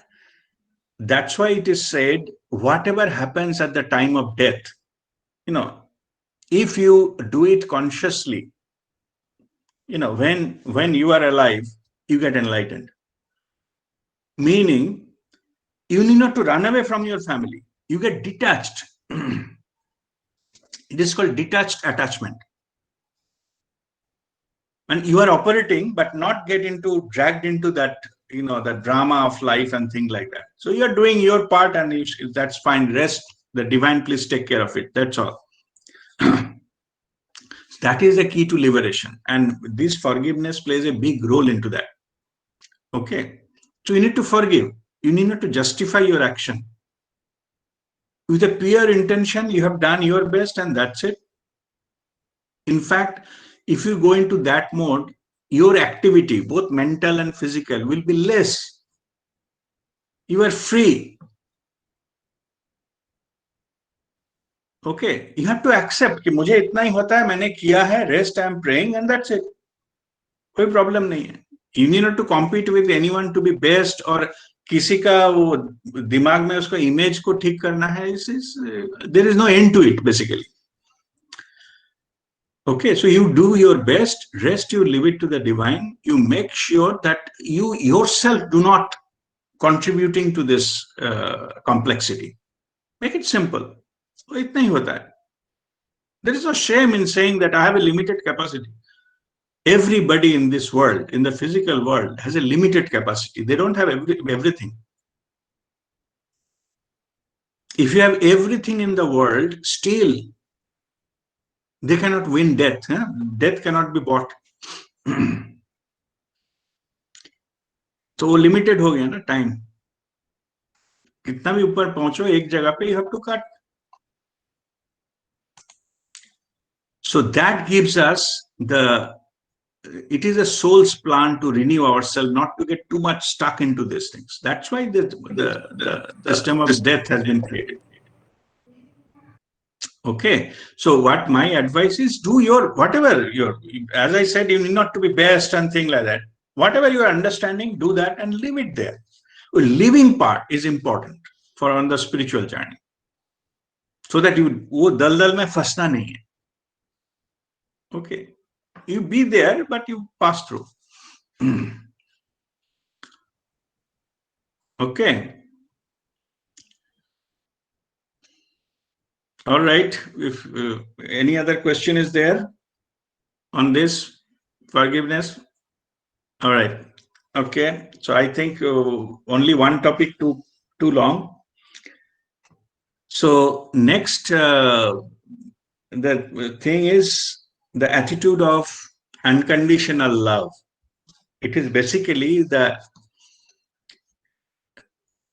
that's why it is said, whatever happens at the time of death, if you do it consciously, when you are alive, you get enlightened. Meaning, you need not to run away from your family. You get detached. It is called detached attachment. And you are operating, but not dragged into that, the drama of life and things like that. So you are doing your part, and that's fine. Rest, the divine, please take care of it. That's all. That is the key to liberation. And this forgiveness plays a big role into that. Okay. So you need to forgive. You need not to justify your action. With a pure intention, you have done your best, and that's it. In fact, if you go into that mode, your activity, both mental and physical, will be less. You are free. Okay, you have to accept कि मुझे इतना ही होता है, मैंने किया है, rest, I am praying, and that's it. कोई problem नहीं है. You need not to compete with anyone to be best, और किसी का वो दिमाग में उसको image को ठीक करना है. There is no end to it, basically. Okay, so you do your best, rest, you leave it to the divine. You make sure that you yourself do not contributing to this complexity. Make it simple. So itna hi hota hai. There is no shame in saying that I have a limited capacity. Everybody in this world, in the physical world, has a limited capacity. They don't have everything. If you have everything in the world, still they cannot win death. Huh? Death cannot be bought. तो वो limited हो गया ना time. कितना भी ऊपर पहुंचो एक जगह पे, you have to cut. So that gives us it is a soul's plan to renew ourselves, not to get too much stuck into these things. That's why the system of death has been created. Okay, so what my advice is, do whatever as I said, you need not to be best and things like that. Whatever you are understanding, do that and leave it there. The living part is important for on the spiritual journey, so that वो दलदल में फंसना नहीं है. Okay, you be there, but you pass through. Okay. All right. If any other question is there on this forgiveness? All right. Okay. So I think only one topic too long. So next, the thing is the attitude of unconditional love. It is basically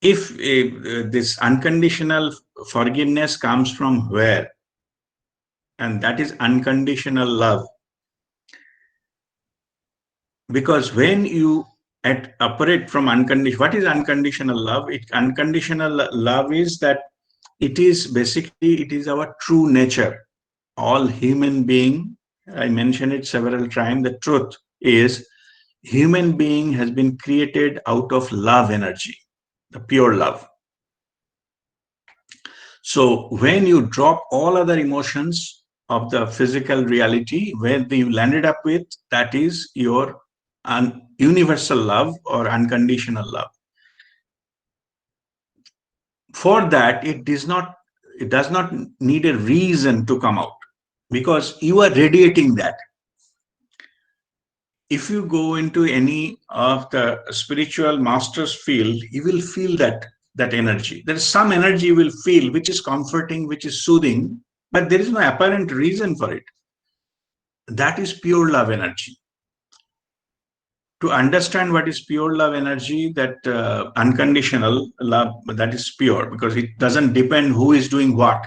if this unconditional forgiveness comes from where, and that is unconditional love. Because when you operate from unconditional, what is unconditional love? Unconditional love is that it is our true nature. All human being, I mentioned it several times, the truth is human being has been created out of love energy, the pure love. So when you drop all other emotions of the physical reality, where you landed up with, that is your universal love or unconditional love. For that, it does not need a reason to come out, because you are radiating that. If you go into any of the spiritual master's field, you will feel that energy. There is some energy you will feel which is comforting, which is soothing, but there is no apparent reason for it. That is pure love energy. To understand what is pure love energy, that unconditional love, that is pure, because it doesn't depend who is doing what.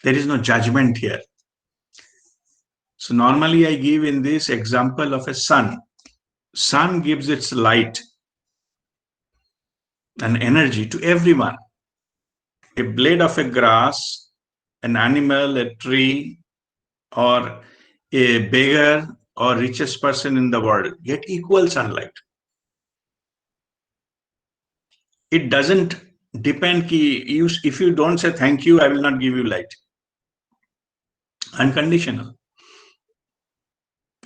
There is no judgment here. So normally I give in this example of a sun. Sun gives its light and energy to everyone. A blade of a grass, an animal, a tree, or a beggar or richest person in the world get equal sunlight. It doesn't depend if you don't say thank you, I will not give you light. Unconditional.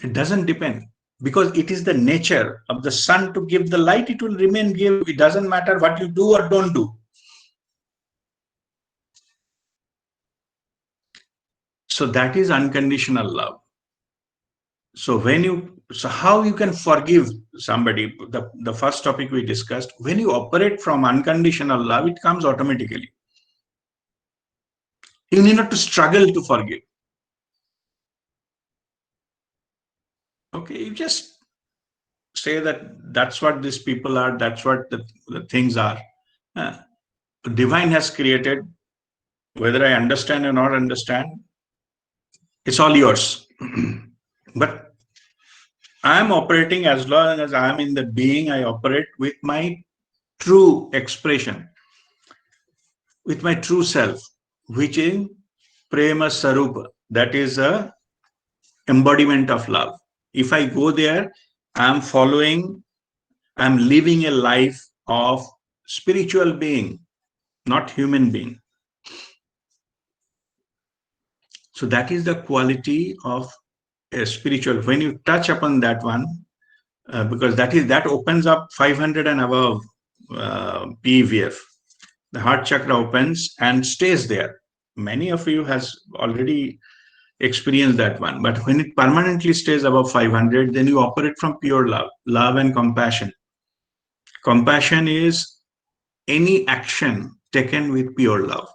It doesn't depend, because it is the nature of the sun to give the light. It will remain give. It doesn't matter what you do or don't do. So that is unconditional love. So how you can forgive somebody, the first topic we discussed, when you operate from unconditional love, it comes automatically. You need not to struggle to forgive. Okay, you just say that that's what these people are, that's what the things are. Divine has created, whether I understand or not understand, it's all yours. But I am operating, as long as I am in the being, I operate with my true expression, with my true self, which is Prema Sarupa. That is a embodiment of love. If I go there, I'm living a life of spiritual being, not human being. So that is the quality of a spiritual. When you touch upon that one, because that opens up 500 and above PVF. The heart chakra opens and stays there. Many of you has already experienced that one. But when it permanently stays above 500, then you operate from pure love and compassion. Compassion is any action taken with pure love,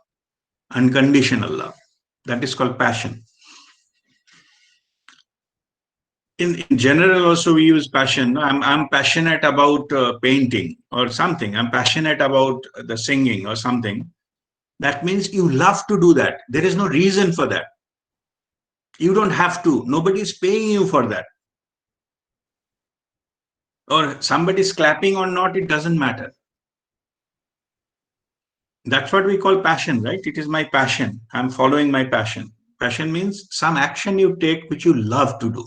unconditional love. That is called passion. In general, also we use passion. I'm passionate about painting or something. I'm passionate about the singing or something. That means you love to do that. There is no reason for that. You don't have to. Nobody is paying you for that. Or somebody is clapping or not, it doesn't matter. That's what we call passion, right? It is my passion. I'm following my passion. Passion means some action you take which you love to do.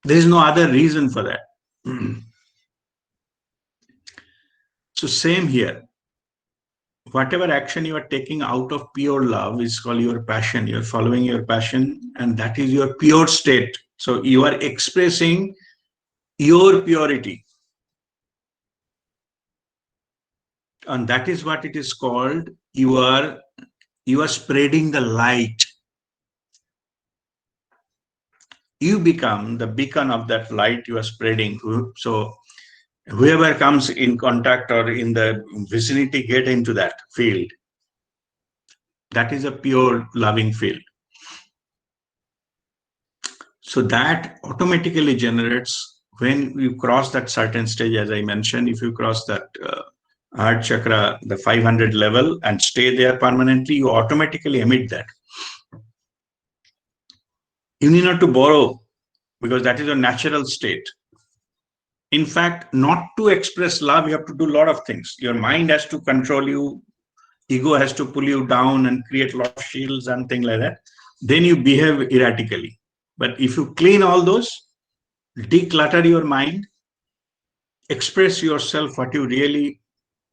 There is no other reason for that. So same here. Whatever action you are taking out of pure love is called your passion. You're following your passion, and that is your pure state. So you are expressing your purity. And that is what it is called. You are spreading the light. You become the beacon of that light you are spreading. So whoever comes in contact or in the vicinity, get into that field. That is a pure loving field. So that automatically generates, when you cross that certain stage, as I mentioned, if you cross that heart chakra, the 500 level, and stay there permanently, you automatically emit that. You need not to borrow, because that is a natural state. In fact, not to express love, you have to do a lot of things. Your mind has to control you. Ego has to pull you down and create a lot of shields and things like that. Then you behave erratically. But if you clean all those, declutter your mind, express yourself, what you really,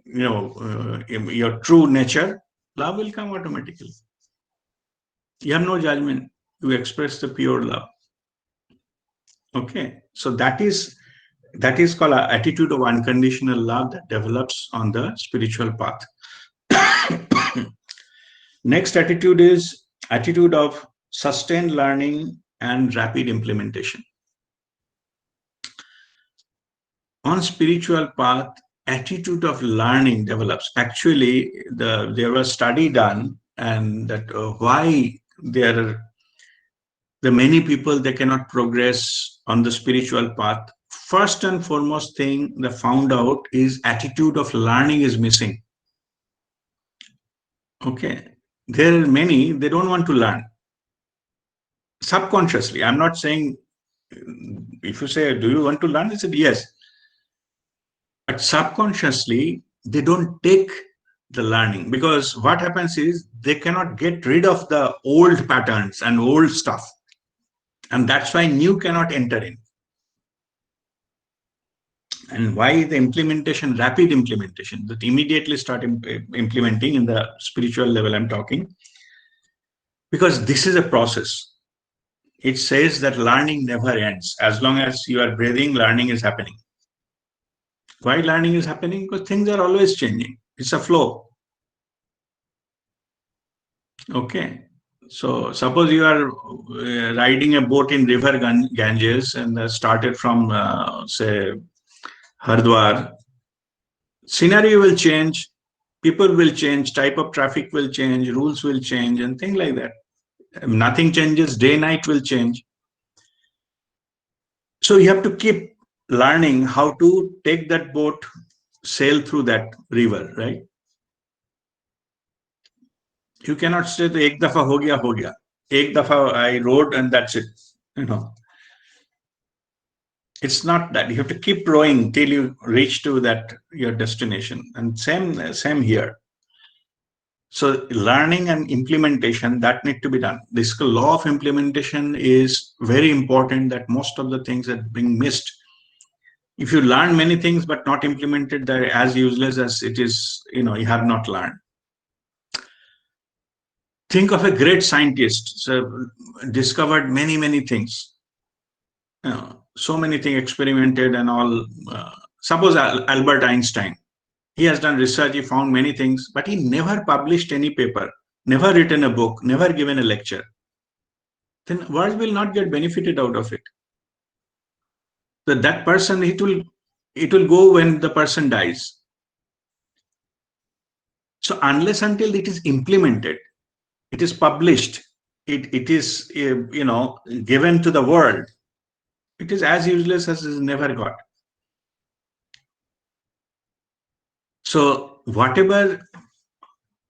your true nature, love will come automatically. You have no judgment. You express the pure love. Okay, so that is called an attitude of unconditional love that develops on the spiritual path. Next attitude is attitude of sustained learning and rapid implementation. On spiritual path, attitude of learning develops. Actually, there was a study done, and that why the many people, they cannot progress on the spiritual path. First and foremost thing they found out is attitude of learning is missing. Okay, there are many, they don't want to learn. Subconsciously, I'm not saying, if you say, do you want to learn? I said, yes. But subconsciously, they don't take the learning, because what happens is they cannot get rid of the old patterns and old stuff. And that's why new cannot enter in. And why the implementation, rapid implementation, that immediately start implementing in the spiritual level I'm talking. Because this is a process. It says that learning never ends. As long as you are breathing, learning is happening. Why learning is happening? Because things are always changing. It's a flow. Okay. So suppose you are riding a boat in river Ganges and started from, say, Hardwar. Scenario will change, people will change, type of traffic will change, rules will change, and things like that. Nothing changes, day, night will change. So you have to keep learning how to take that boat, sail through that river, right? You cannot say, ek dafa ho gaya, ho gaya. Ek dafa I rode and that's it. You know, it's not that. You have to keep rowing till you reach to that your destination. And same here. So learning and implementation, that need to be done. This law of implementation is very important, that most of the things are being missed. If you learn many things but not implemented, they're as useless as it is, you know, you have not learned. Think of a great scientist, so discovered many things. You know, so many things experimented and all. Suppose Albert Einstein. He has done research, he found many things, but he never published any paper, never written a book, never given a lecture. Then world will not get benefited out of it. So that person, it will go when the person dies. So unless until it is implemented, it is published, it is you know, given to the world, it is as useless as it is never got. So whatever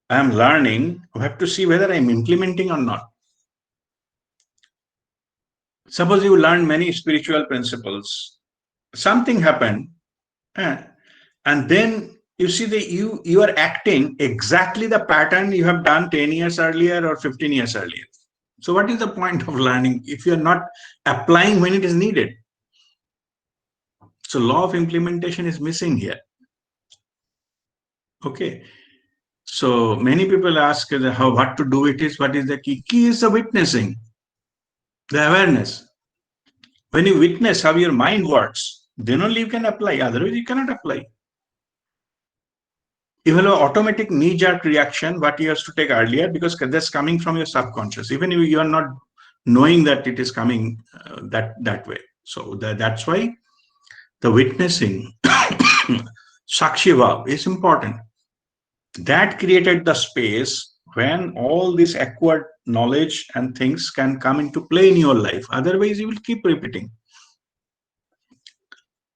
I am learning, I have to see whether I am implementing or not. Suppose you learn many spiritual principles, something happened, and then you see that you are acting exactly the pattern you have done 10 years earlier or 15 years earlier. So what is the point of learning if you are not applying when it is needed? So law of implementation is missing here. Okay. So many people ask how what to do it is, what is the key? Key is the witnessing, the awareness. When you witness how your mind works, then only you can apply, otherwise you cannot apply. You will have automatic knee-jerk reaction, what you have to take earlier, because that's coming from your subconscious, even if you are not knowing that it is coming that way. So that's why the witnessing, Sakshi Bhav, is important. That created the space when all this acquired knowledge and things can come into play in your life. Otherwise, you will keep repeating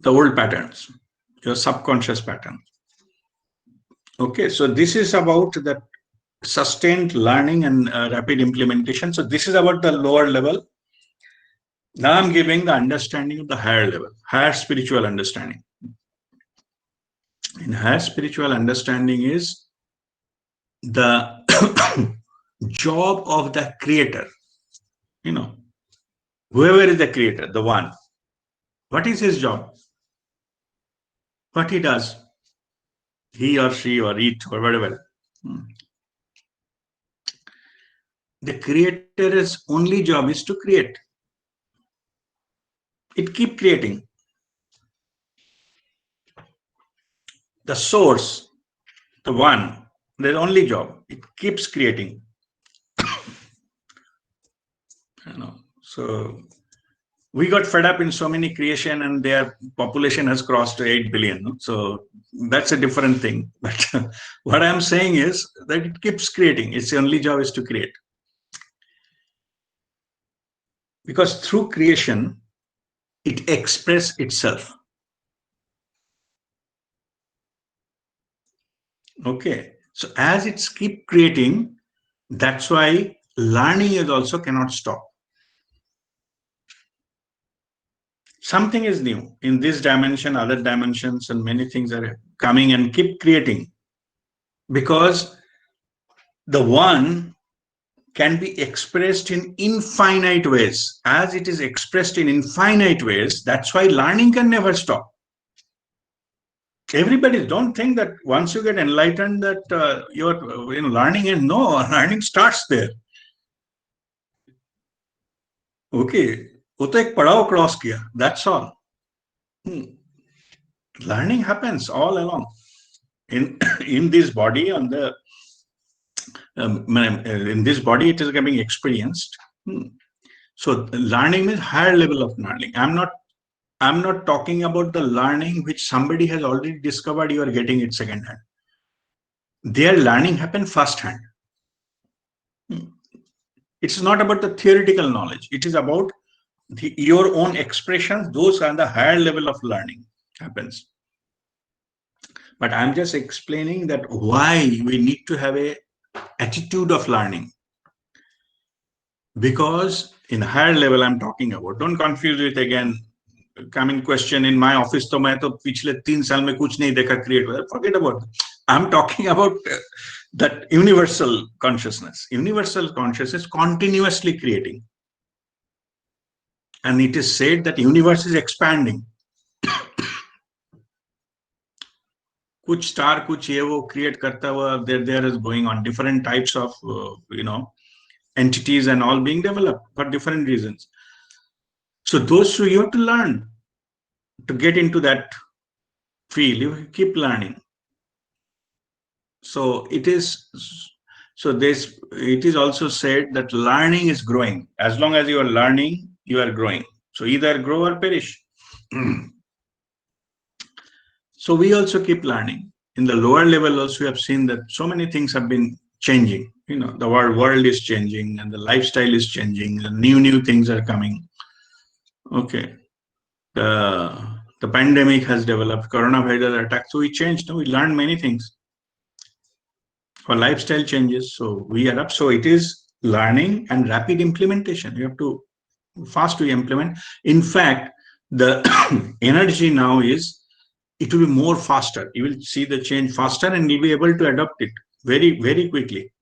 the old patterns, your subconscious pattern. Okay, so this is about the sustained learning and rapid implementation. So this is about the lower level. Now I'm giving the understanding of the higher level, higher spiritual understanding. In higher spiritual understanding is the job of the creator. You know, whoever is the creator, the one, what is his job? What he does? He or she or it or whatever. The creator's only job is to create. It keeps creating. The source, the one, their only job, it keeps creating. You know, so we got fed up in so many creation and their population has crossed 8 billion. So that's a different thing. But what I'm saying is that it keeps creating. Its only job is to create. Because through creation, it expresses itself. Okay. So as it's keep creating, that's why learning is also cannot stop. Something is new in this dimension, other dimensions, and many things are coming and keep creating. Because the one can be expressed in infinite ways. As it is expressed in infinite ways, that's why learning can never stop. Everybody don't think that once you get enlightened that you're learning, and no, learning starts there. Okay, वो तो एक पड़ाव cross किया, that's all. Learning happens all along in this body, on the in this body it is getting experienced. So learning is higher level of learning. I'm not talking about the learning which somebody has already discovered, you are getting it second hand. Their learning happen first hand. It's not about the theoretical knowledge, it is about your own expressions. Those are the higher level of learning happens. But I'm just explaining that why we need to have a attitude of learning. Because in higher level I'm talking about, don't confuse it again. Coming question in my office, तो मैं तो पिछले 3 साल में कुछ नहीं देखा create हुआ. Forget about it. I'm talking about that universal consciousness. Universal consciousness continuously creating. And it is said that universe is expanding. कुछ स्टार कुछ ये वो क्रिएट करता हुआ there is going on different types of entities and all being developed for different reasons. So those who you have to learn to get into that field, you keep learning. So it is also said that learning is growing. As long as you are learning, you are growing. So either grow or perish. So we also keep learning. In the lower level also, we have seen that so many things have been changing. The world is changing and the lifestyle is changing and new things are coming. Okay. The pandemic has developed, coronavirus attack. So we changed, we learned many things. Our lifestyle changes, so we are up. So it is learning and rapid implementation. You have to fast to implement. In fact, the energy now is, it will be more faster. You will see the change faster and you'll be able to adopt it very, very quickly.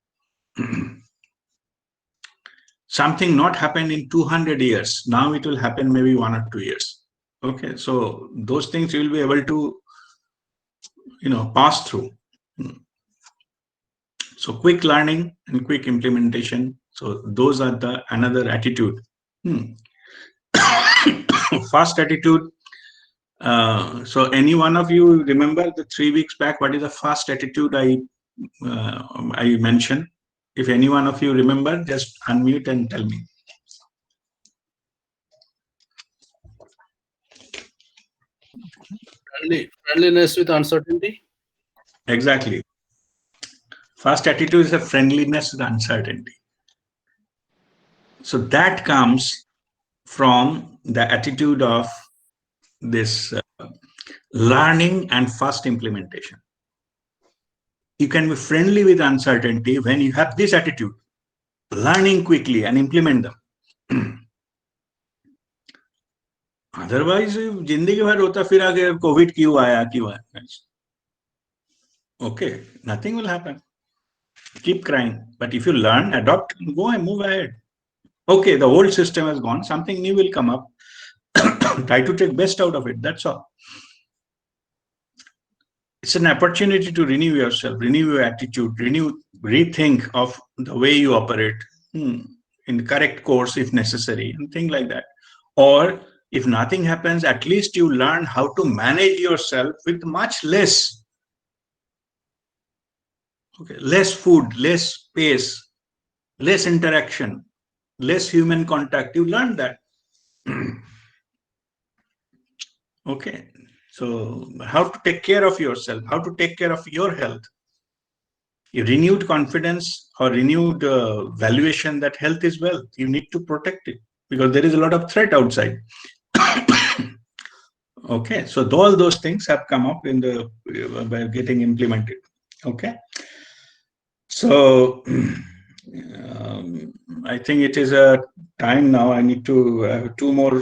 Something not happened in 200 years. Now it will happen maybe 1 or 2 years. Okay, so those things you will be able to, pass through. So quick learning and quick implementation. So those are the another attitude. Fast attitude. So any one of you remember the 3 weeks back, what is the fast attitude I mentioned? If any one of you remember, just unmute and tell me. Friendliness with uncertainty. Exactly. Fast attitude is a friendliness with uncertainty. So that comes from the attitude of this learning and fast implementation. You can be friendly with uncertainty when you have this attitude, learning quickly and implement them. Otherwise, जिंदगी भर रोता फिरा के Covid क्यों आया. Okay, nothing will happen. Keep crying. But if you learn, adopt, go and move ahead. Okay, the old system has gone, something new will come up. Try to take best out of it, that's all. It's an opportunity to renew yourself, renew your attitude, rethink of the way you operate, in correct course if necessary, and things like that. Or if nothing happens, at least you learn how to manage yourself with much less. Okay, less food, less space, less interaction, less human contact. You learn that. Okay, so how to take care of yourself, how to take care of your health. Your renewed confidence or renewed valuation that health is wealth. You need to protect it because there is a lot of threat outside. Okay, so all those things have come up in the by getting implemented. Okay, so I think it is a time now. I need to have 2 more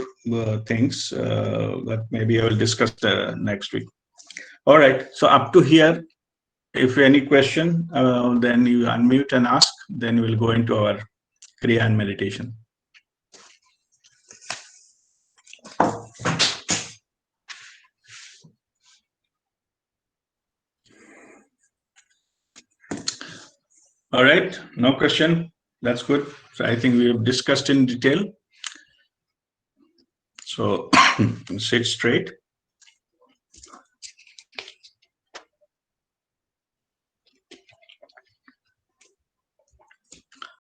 things that maybe I will discuss next week. All right, so up to here, if any question, then you unmute and ask, then we'll go into our Kriya and meditation. All right, no question. That's good. So I think we have discussed in detail. So sit straight.